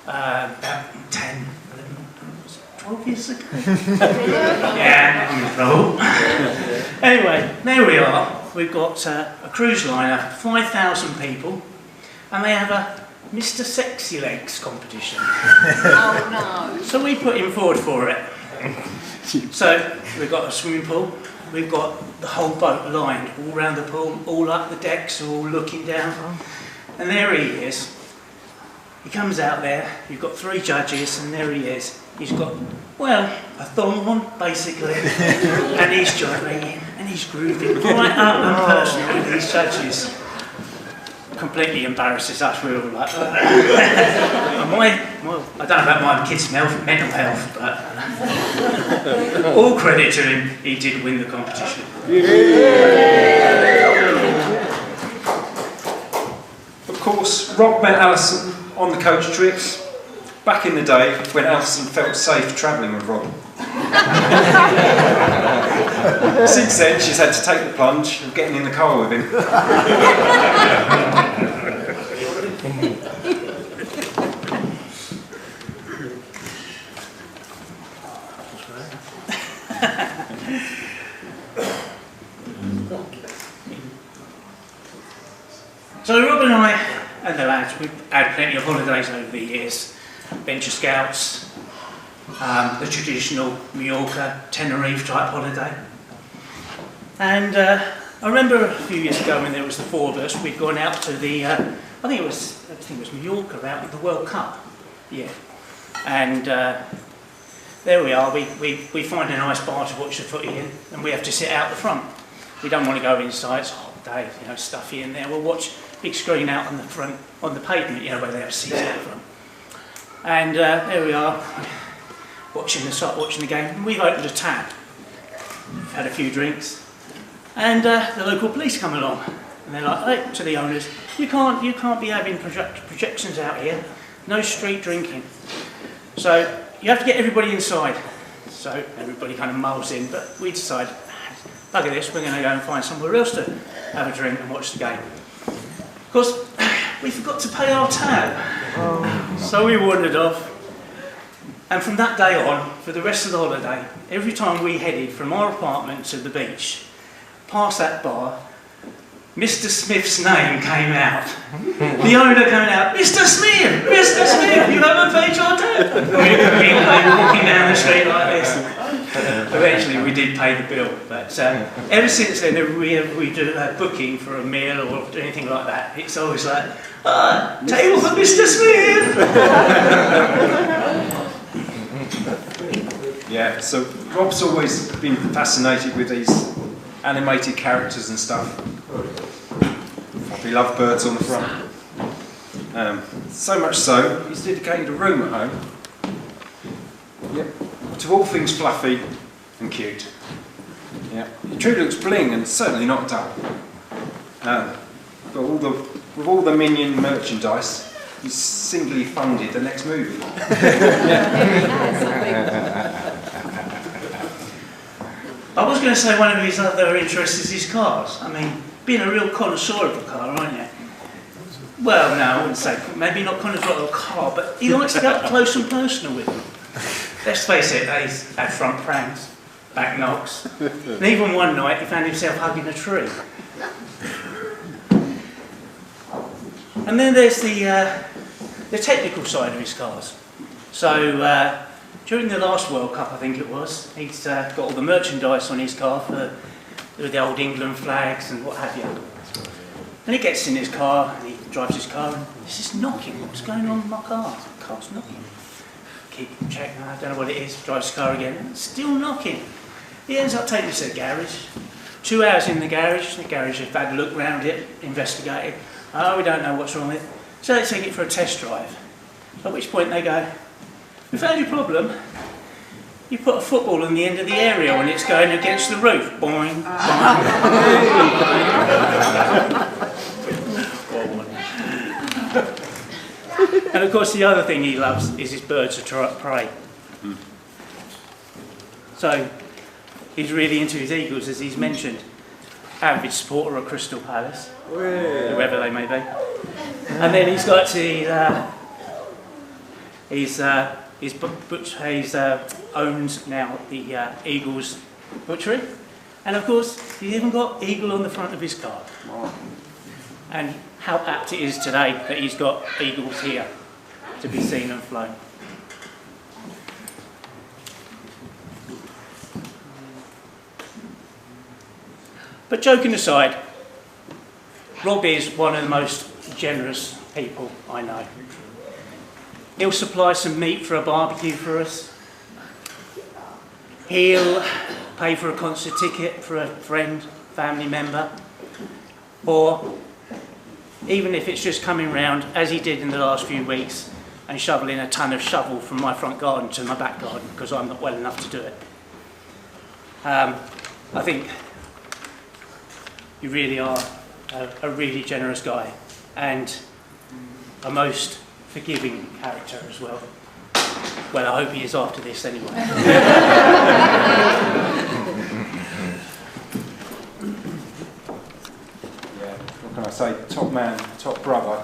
about 10, 11, 12 years ago. Yeah, no. Anyway, there we are. We've got a cruise liner, 5,000 people, and they have a Mr. Sexy Legs competition. Oh no. So we put him forward for it. So we've got a swimming pool, we've got the whole boat lined all around the pool, all up the decks, all looking down. And there he is. He comes out there, you've got 3 judges, and there he is. He's got, well, a thong on, basically, and he's gyrating, and he's grooving right up and personal with these judges. Completely embarrasses us, we're all like, and well, I don't know about my kids' mental health, but all credit to him, he did win the competition. Of course, Rob met Alison on the coach trips, back in the day when Alison felt safe travelling with Rob. Since then, she's had to take the plunge of getting in the car with him. So Rob and I and the lads, we've had plenty of holidays over the years. Venture Scouts, the traditional Mallorca, Tenerife type holiday. And I remember a few years ago when there was the 4 of us, we'd gone out to the, I think it was Mallorca, out at the World Cup. Yeah. And there we are, we find a nice bar to watch the footy in, and we have to sit out the front. We don't want to go inside, it's a hot day, you know, stuffy in there. We'll watch big screen out on the front, on the pavement, you know, where they have seats out the front. And there we are, watching the game, and we've opened a tab. We've had a few drinks, and the local police come along, and they're like, hey, to the owners, you can't be having projections out here, no street drinking. So you have to get everybody inside. So everybody kind of mulls in, but we decide, bugger this, we're going to go and find somewhere else to have a drink and watch the game. Of course, we forgot to pay our tab. So we wandered off, and from that day on, for the rest of the holiday, every time we headed from our apartment to the beach, past that bar, Mr. Smith's name came out. The owner came out, Mr. Smith, you haven't paid your tab. We were walking down the street like this. Eventually we did pay the bill, but ever since then, if we do a booking for a meal or anything like that, it's always like, table for Mr. Smith! Yeah, so Rob's always been fascinated with these animated characters and stuff. We love birds on the front. So much so, he's dedicated a room at home. Yep. To all things fluffy and cute. Yeah. It truly looks bling and certainly not dull. But with all the Minion merchandise, he's singly funded the next movie. I was going to say one of his other interests is his cars. I mean, being a real connoisseur of a car, aren't you? Well, no, I wouldn't say, maybe not connoisseur of a car, but he likes to get up close and personal with them. Let's face it, he's had front pranks, back knocks, and even one night he found himself hugging a tree. And then there's the technical side of his cars. So during the last World Cup, I think it was, he's got all the merchandise on his car with the old England flags and what have you. And he gets in his car, and he drives his car, and this is knocking. What's going on with my car? The car's knocking. Keep checking, I don't know what it is, drives his car again, and it's still knocking. He ends up taking it to the garage. 2 hours in the garage has had a look round it, investigated. Oh, we don't know what's wrong with it. So they take it for a test drive, at which point they go, "We found your problem. You put a football on the end of the aerial and it's going against the roof." Boing, boing. And of course the other thing he loves is his birds of prey. So he's really into his eagles, as he's mentioned. Avid supporter of Crystal Palace, whoever they may be. And then he's got he's owns now the Eagles butchery, and of course he's even got eagle on the front of his car. And how apt it is today that he's got eagles here to be seen and flown. But joking aside, Rob is one of the most generous people I know. He'll supply some meat for a barbecue for us. He'll pay for a concert ticket for a friend, family member. Or even if it's just coming round, as he did in the last few weeks, and shoveling a ton of shovel from my front garden to my back garden, because I'm not well enough to do it. I think you really are a really generous guy, and a most forgiving character as well. Well, I hope he is after this anyway. What can I say? Top man, top brother.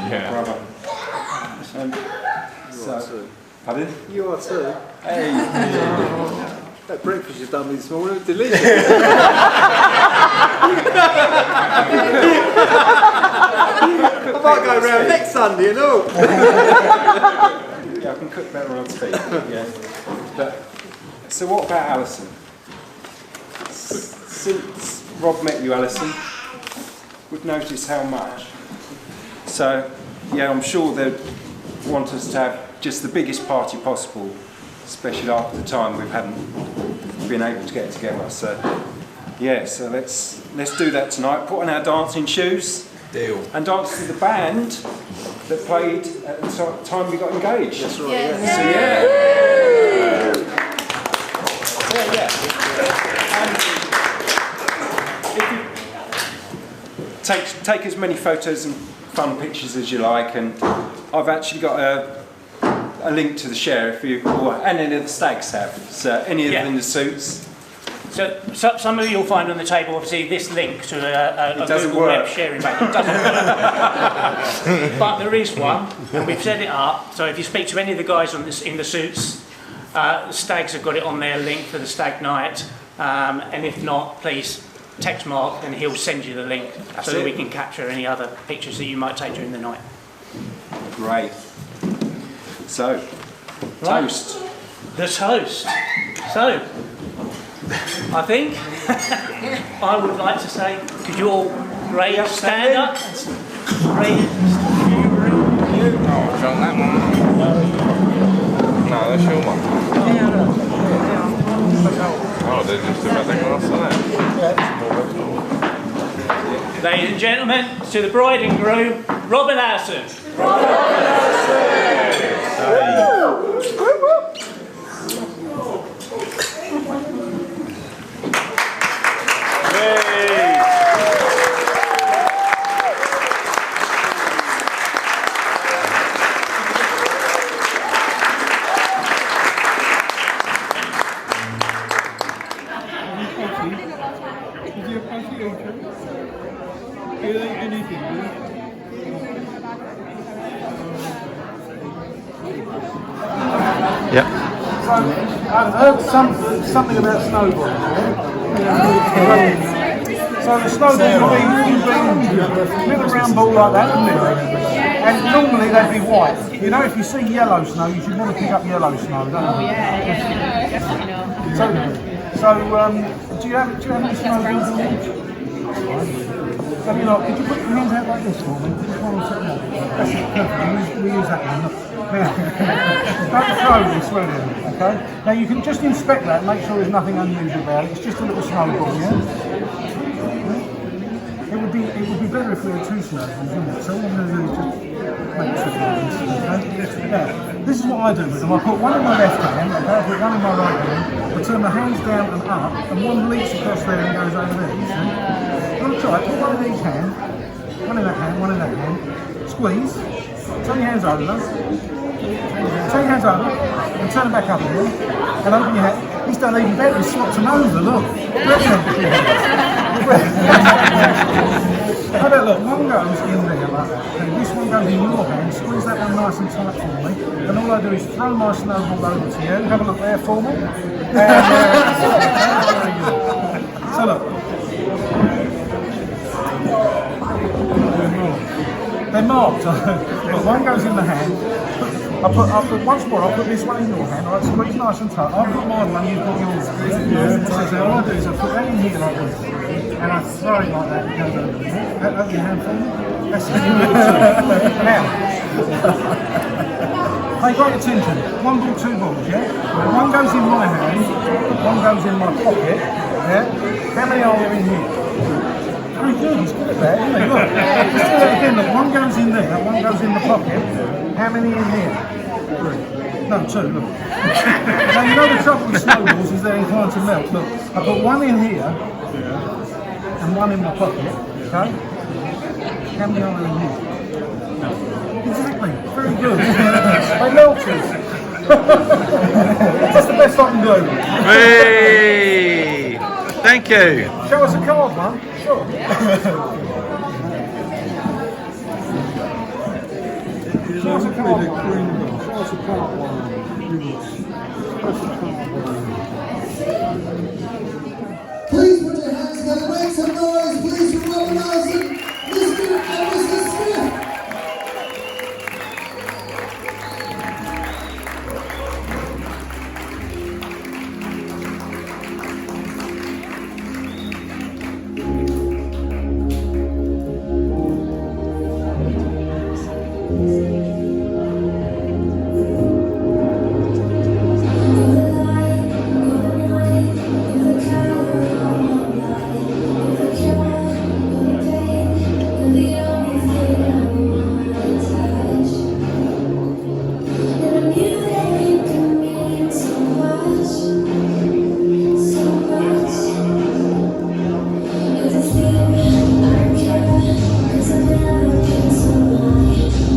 Yeah. Brother. So, pardon? You are too. Hey. That breakfast you've done me this morning was delicious. I might go round next Sunday and all. Yeah, I can cook better on speed. Yeah. But, so what about Alison? Since Rob met you, Alison, we've noticed how much. So, yeah, I'm sure they'd want us to have just the biggest party possible, especially after the time we haven't been able to get together. So, yeah, so let's do that tonight. Put on our dancing shoes. Deal. And dance to the band that played at the time we got engaged. That's right. Yeah. So yeah. Take as many photos and fun pictures as you like, and I've actually got a link to the share if you, and any of the stags have. So any of them in the suits. So some of you will find on the table, obviously, this link to a Google Web sharing page. It doesn't work. But there is one, and we've set it up. So if you speak to any of the guys on this, in the suits, the stags have got it on their link for the stag night. And if not, please text Mark and he'll send you the link so that we can capture any other pictures that you might take during the night. Great. So, toast. The toast. So, I think I would like to say, could you all stand up? Show that one. No, that's your one. Oh, they're just about the glass of that. Ladies and gentlemen, to the bride and groom, Rob and Alison. Yeah. So, I've heard something about snowballs. So the snowball would be a little round ball like that, wouldn't it? And normally they'd be white. You know, if you see yellow snow, you should never pick up yellow snow, don't you? So do you have any snowballs on each? Could you put your hands out like this for me? Just one second. That's it, perfect. We use that one. Don't throw this, will you? Okay? Now you can just inspect that and make sure there's nothing unusual about it. It's just a little snowball, yeah? It would be better if we had two snowballs, wouldn't it? So all I'm going to do is just make two snowballs, okay? Now, this is what I do with them. I put one in my left hand, okay? I put one in my right hand, I turn the hands down and up, and one leaps across there and goes over there, you see? I'm going to try it. Put one in each hand, one in that hand, one in that hand, squeeze, turn your hands over, turn your hands over, and turn them back up again, and open your head. He's done even better, he's swapped them over, look. How about look, one goes in there like that, and this one goes in your hand, squeeze that one nice and tight for me, and all I do is throw my snowball over to you, have a look there for me. So look. They're marked. Look, one goes in the hand. I'll put once more, I'll put this one in your hand, alright, squeeze nice and tight. I'll put my one, you've got yours. So all I do is I put that in here like this, and I throw it like that, it goes over there. Open your hand for me. That's it. Now, pay great attention. One ball, two balls, yeah? One goes in my hand, one goes in my pocket, yeah? How many are there in here? Very good, he's good at that, isn't he? Look, let's do that again. Look, one goes in there, one goes in the pocket. How many in here? Three. No, two, look. Now, you know the trouble with snowballs is they're inclined to melt. Look, I put one in here and one in my pocket, okay? How many are there in here? Exactly, very good. They melted. That's the best I can do. Hey! Thank you. Show us a card, man. Sure. Show us a card. Show us a card. Please put your hands together, make some noise, please, for Rob and Alison, Mr. and Mrs. Smith.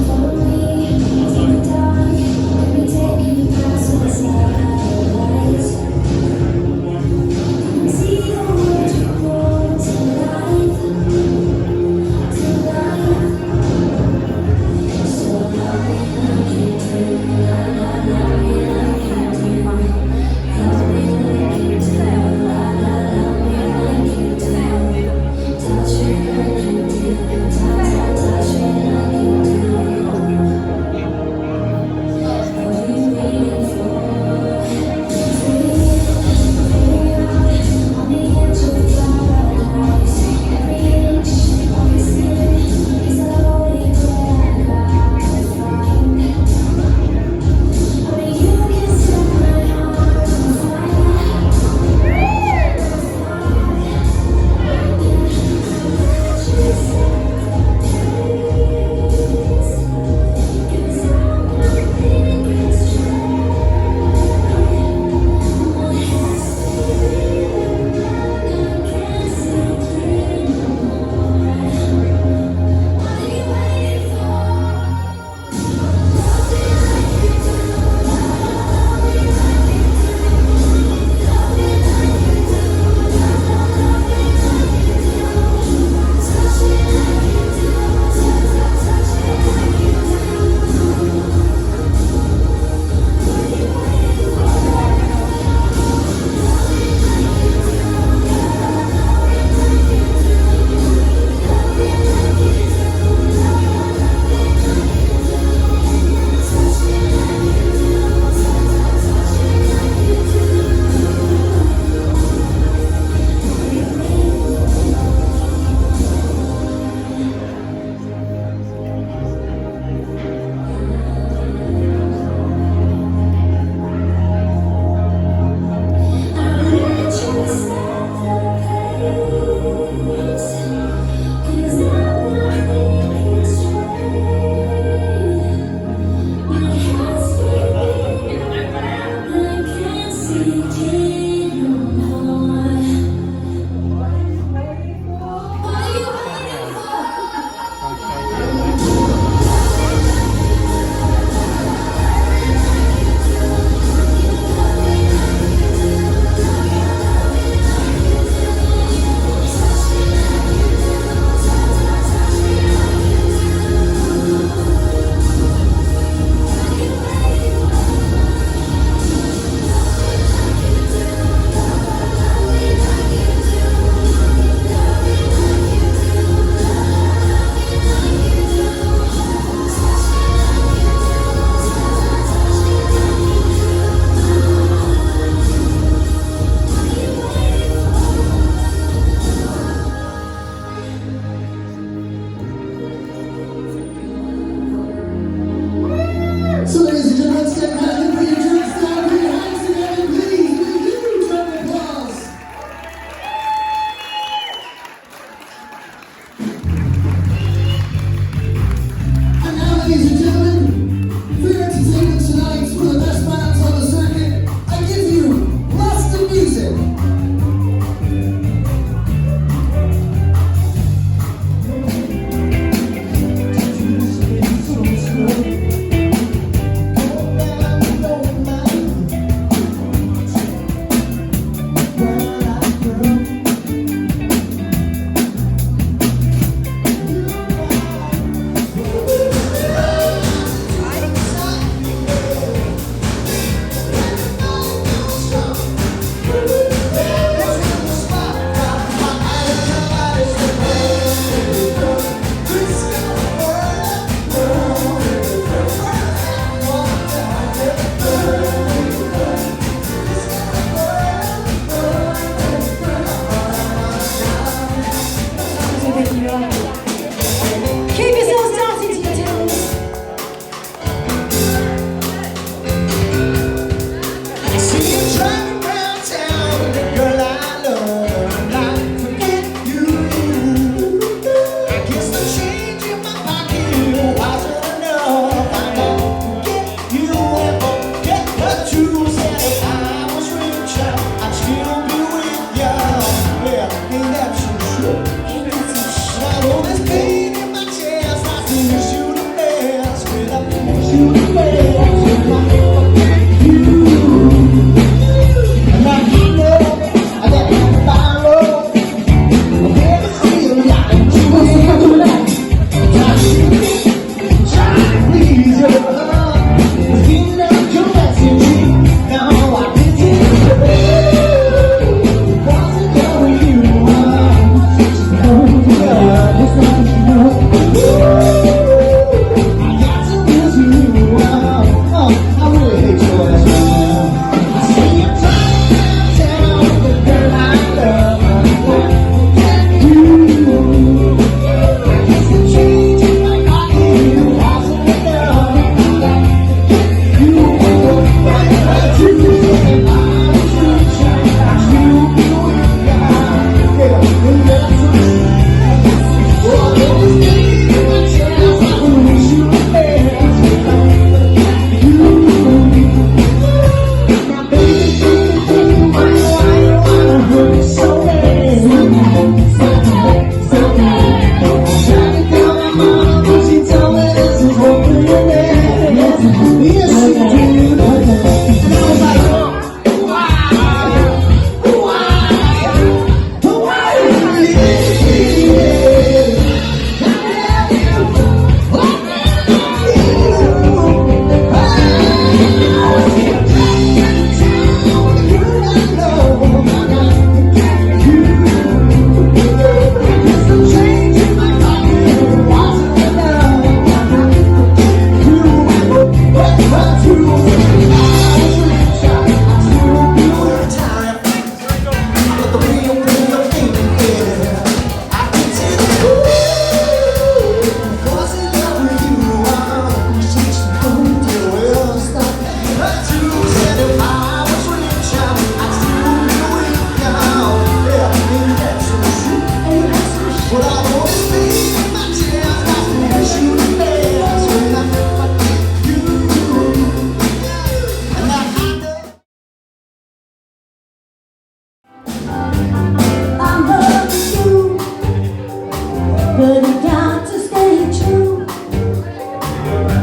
Follow me.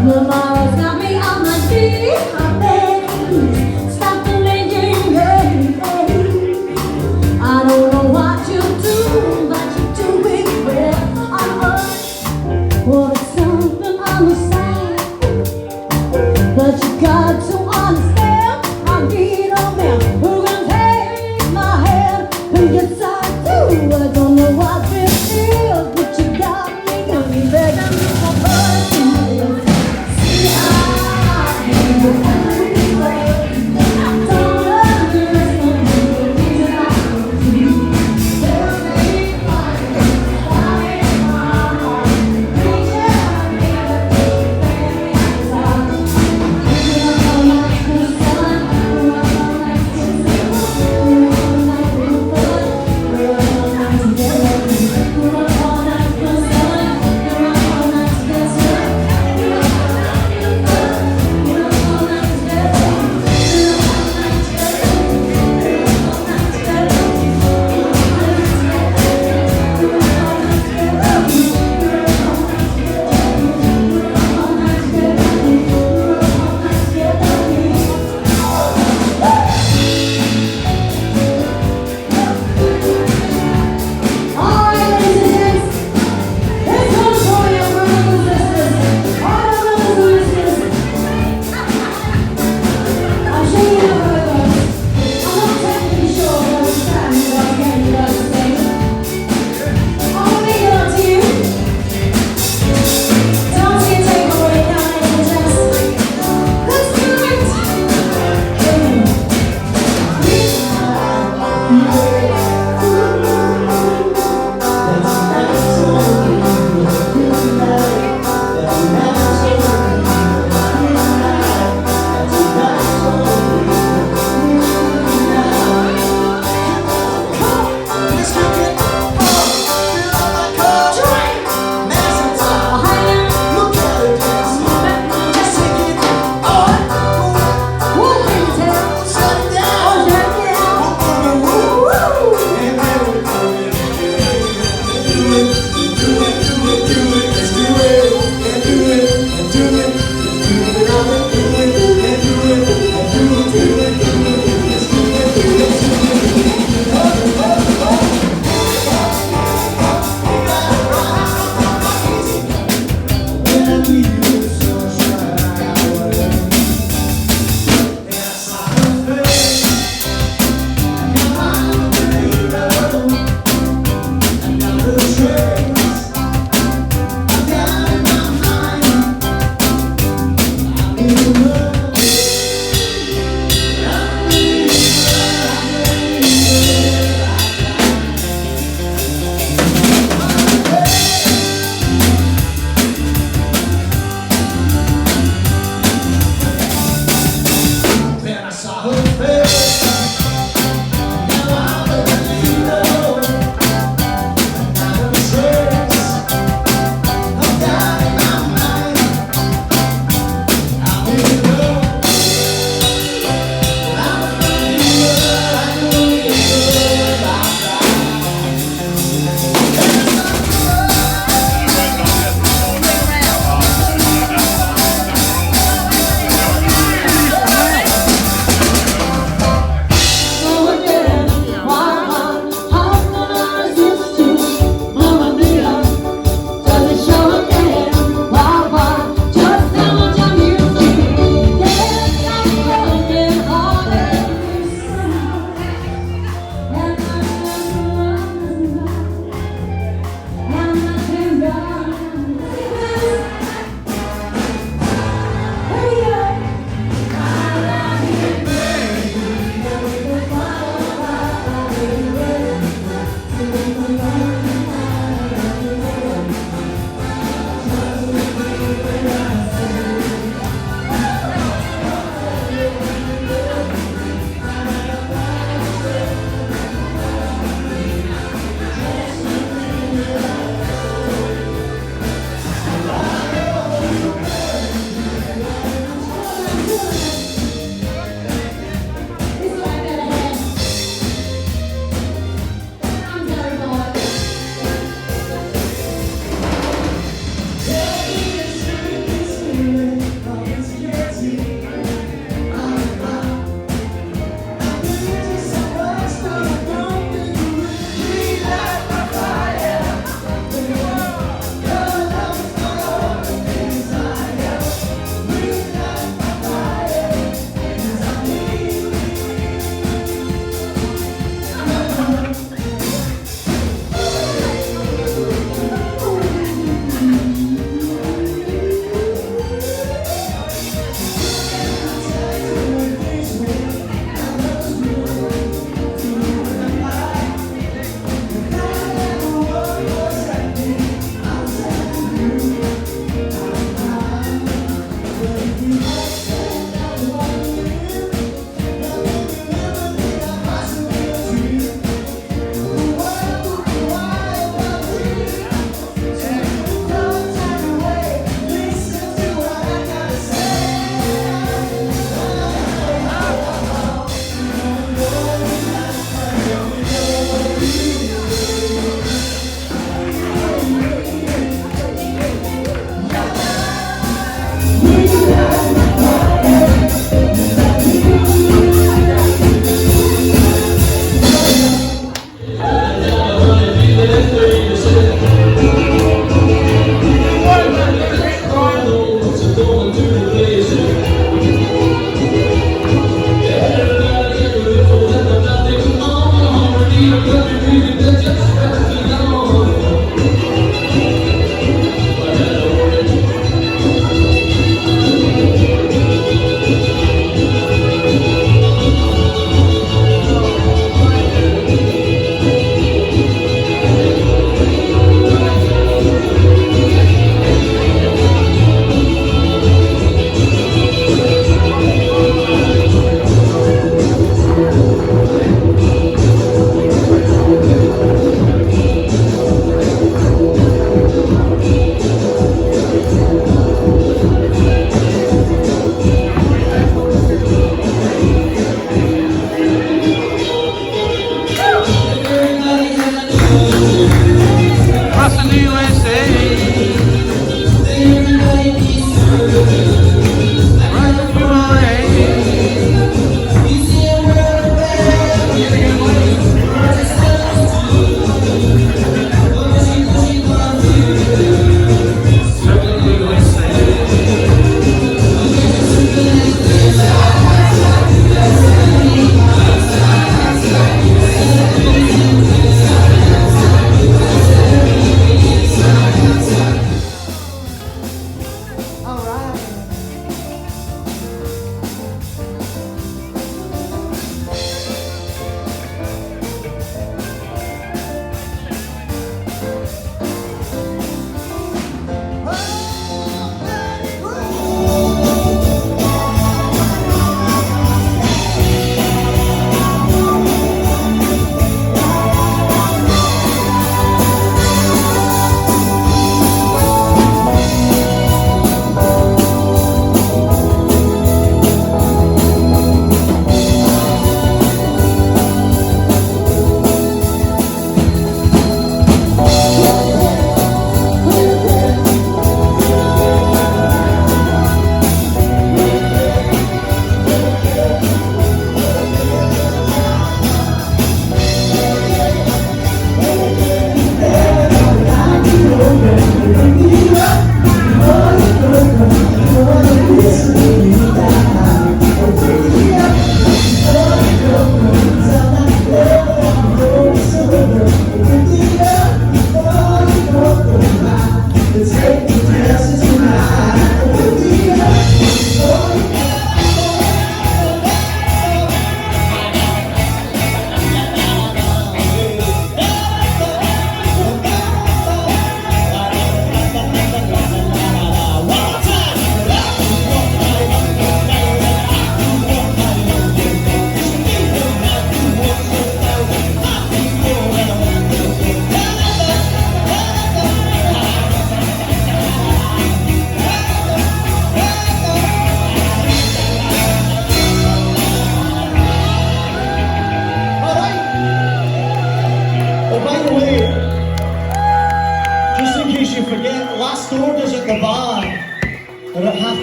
Tomorrow's got me on my feet. I beg you, stop the making game. I don't know what you do, but you do it well. I know what it's something on the side, but you got to understand. I need a man who can take my hand and get side too. I don't know what this is, but you got me going. Begging me for mercy. See, I hate the funny way. I don't understand the reason I love you. There's a fire in my heart. Reach out, baby,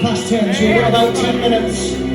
10, so you've got about 10 minutes.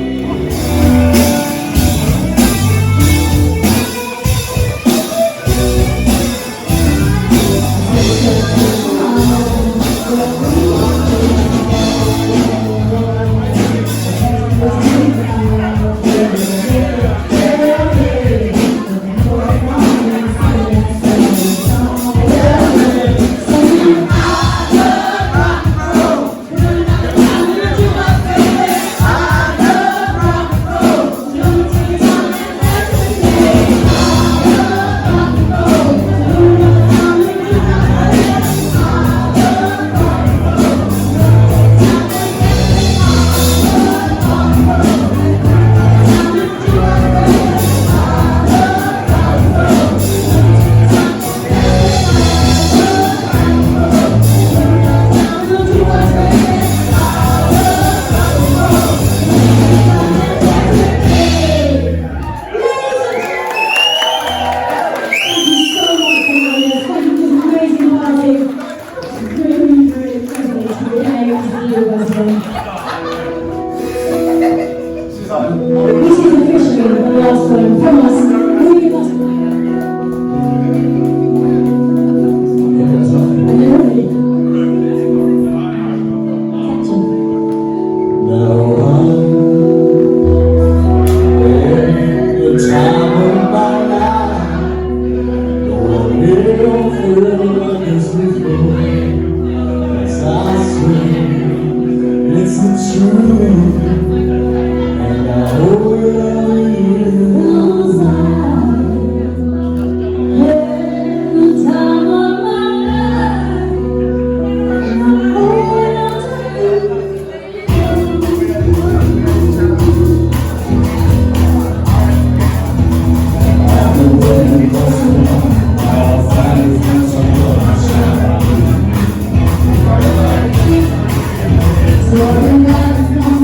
Thank you.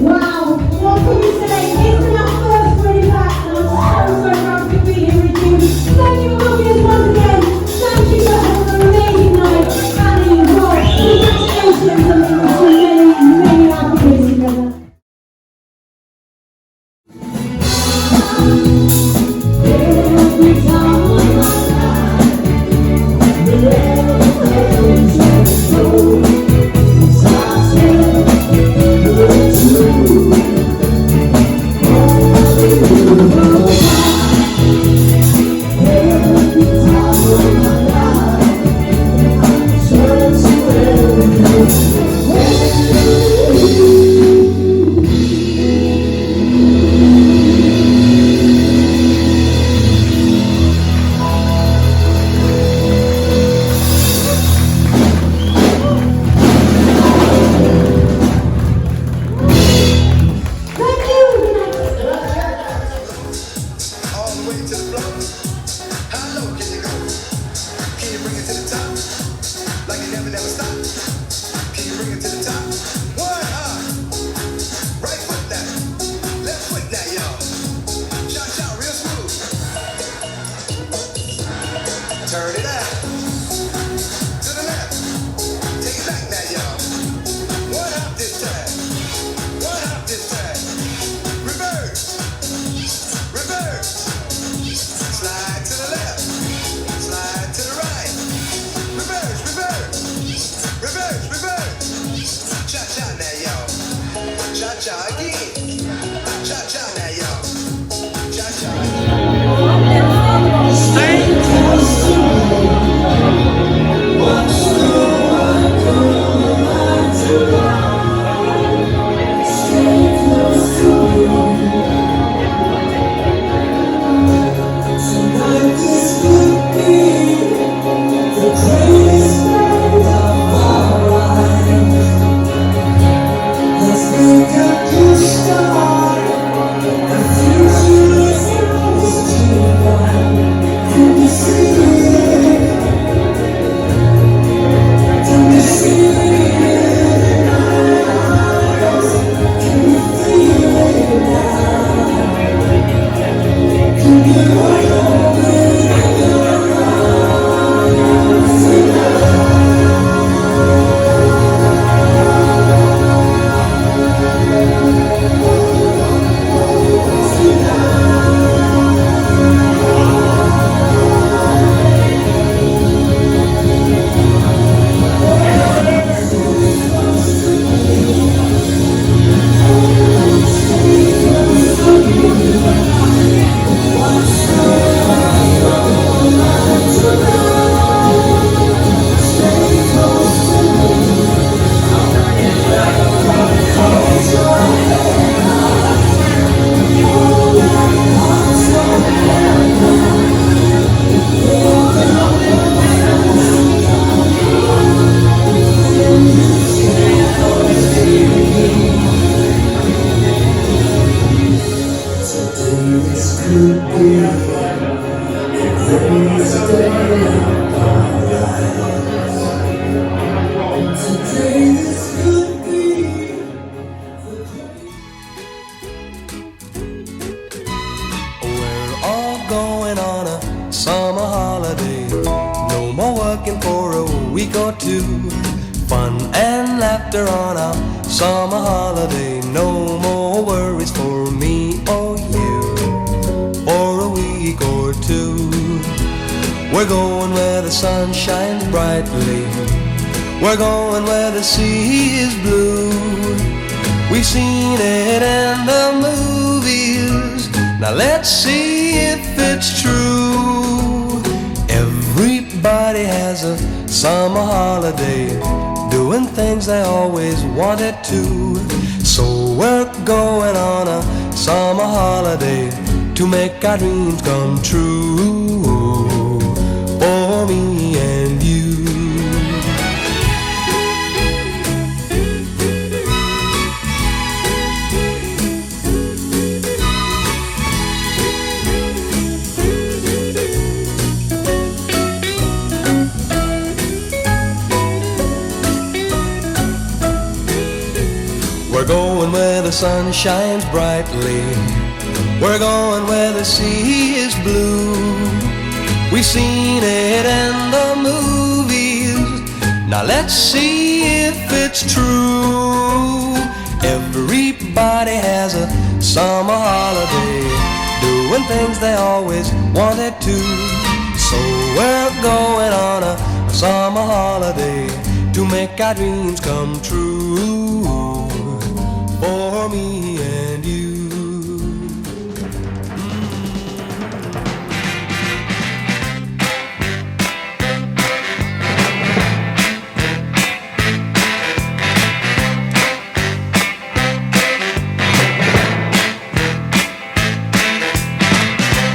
Wow, what can we say? It's been our first wedding back, and I'm so proud to be here with you. Thank you, Williams, once again. Thank you for having an amazing night. Annie, Rob, congratulations on so many applicants together. Every time Turn it out. To the left. Take it back now, y'all. One hop this time. One hop this time. Reverse. Reverse. Slide to the left. Slide to the right. Reverse, reverse. Reverse, reverse. Cha-cha now, y'all. Cha-cha again. Cha-cha now, y'all. Cha-cha. Stay close to me. What's the one going to stay close to me. Tonight this could be the greatest night of our lives. Let's make a good start. The future is ours tonight. Can you see it? Can you see it in our eyes? Can you feel it now? Can you hold it in your arms We're all going on a summer holiday. No more working for a week or two. Fun and laughter on our summer holiday. No more worries for me or you for a week or two. We're going where the sun shines brightly. We're going where the sea is blue. We've seen it in the movies. Now let's see if it's true. Everybody has a summer holiday, doing things they always wanted to. So we're going on a summer holiday to make our dreams come true for me and you. We're going where the sun shines brightly. We're going where the sea is blue. We've seen it in the movies. Now let's see if it's true. Everybody has a summer holiday, doing things they always wanted to. So we're going on a summer holiday to make our dreams come true for me and you.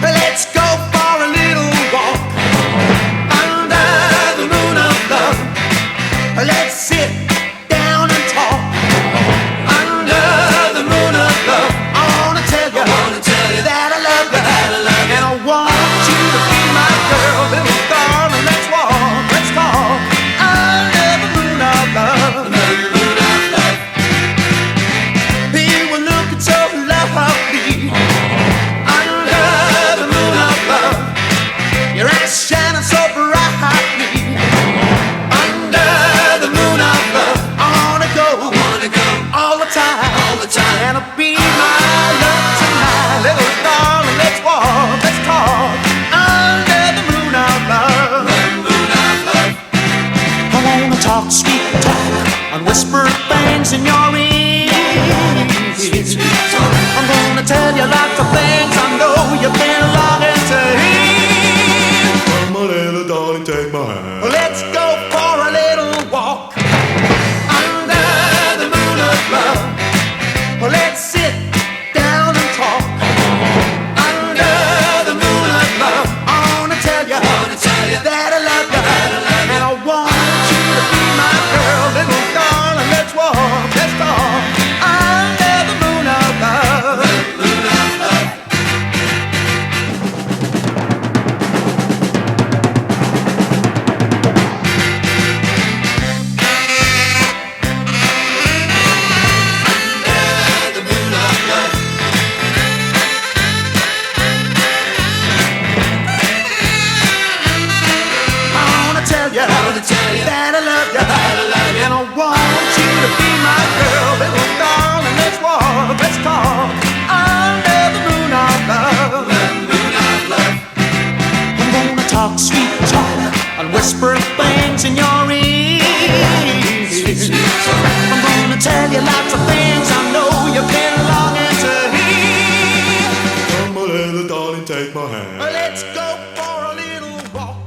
Let's go for a little walk under the moon of love. Let's sit down and talk under the moon of love. I wanna tell you that I love you, and I want you to be my girl, little darling. Let's walk, let's talk under the moon of love. You were looking so lovely under the moon of love. Your eyes shining so brightly under the moon of love. I wanna go all the time, and I'll be my love tonight, little darling. Let's walk, let's talk under the moon of love. I wanna talk sweet talk and whisper things in your ear. I'm gonna tell you lots of things I know you've been longing to hear. Come on, little darling, take my hand. Let's go for a little walk under the moon of love. Let's sit down and talk under the moon of love. I wanna tell you that I love you, and I want you to be my girl, little darling. Let's walk, let's talk under the moon of love. I wanna tell you that I love you, and I want you to be my girl, little darling. Let's walk, let's talk under the moon of love. I'm gonna talk sweet talk and whisper things in your ear. I'm gonna tell you lots of things I know you've been longing to hear. Come on, little darling, take my hand. Let's go for a little walk.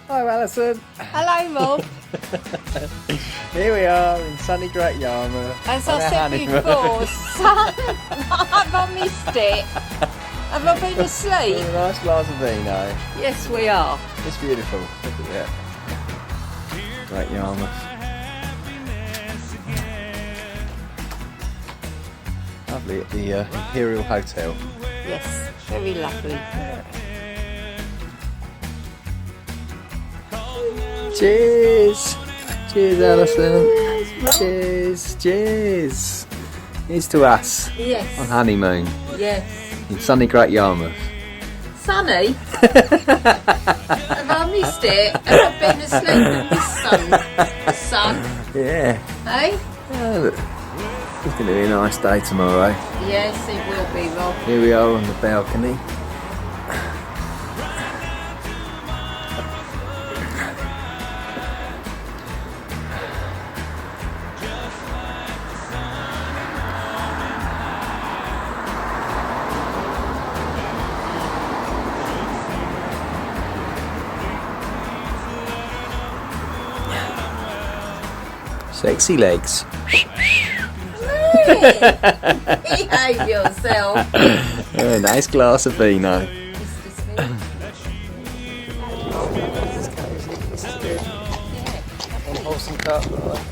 Hello, Alison. Hello, Rob. Here we are in sunny Great Yarmouth. As on I our said honeymoon. before, son, have I missed it? Have I been asleep? With a nice glass of vino. Yes, we are. It's beautiful. Look at that. Great Yarmouth. Lovely at the Imperial Hotel. Yes, very lovely. Cheers! Cheers, Alison. Cheers, cheers. Here's to us. Yes. On honeymoon. Yes. In sunny Great Yarmouth. Sunny? Have I missed it? Have I been asleep in the sun? Yeah. Hey? Oh, look. It's going to be a nice day tomorrow. Yes, it will be, Rob. Here we are on the balcony. Sexy legs. Behave yourself. A nice glass of vino. Wholesome cup, right?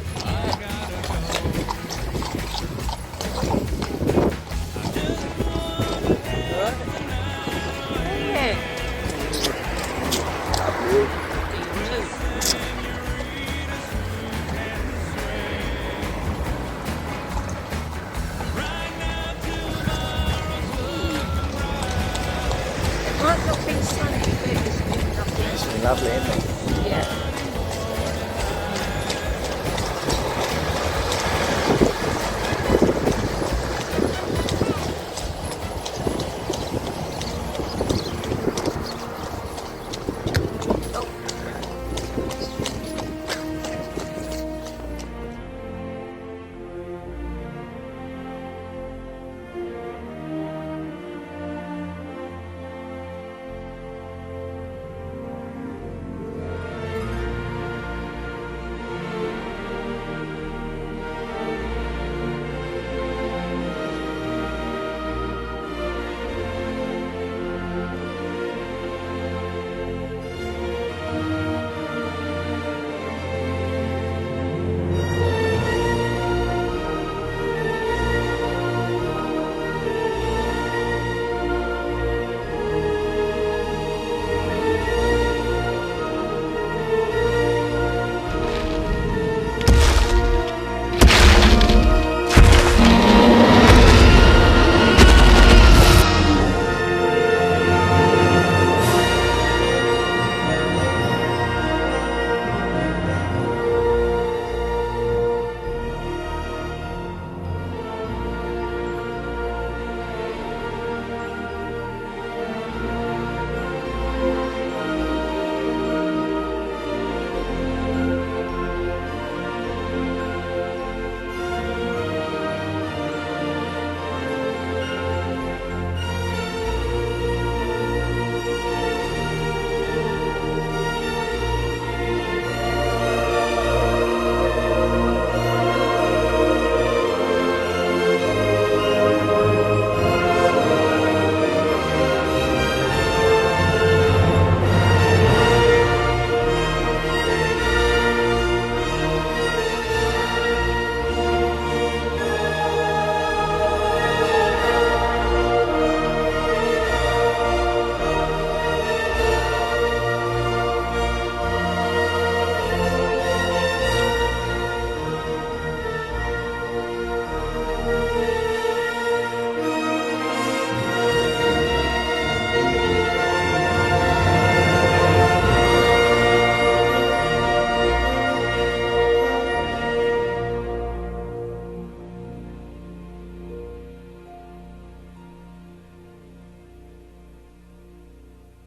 Might not be sunny, but it's been lovely. It's been lovely, isn't it?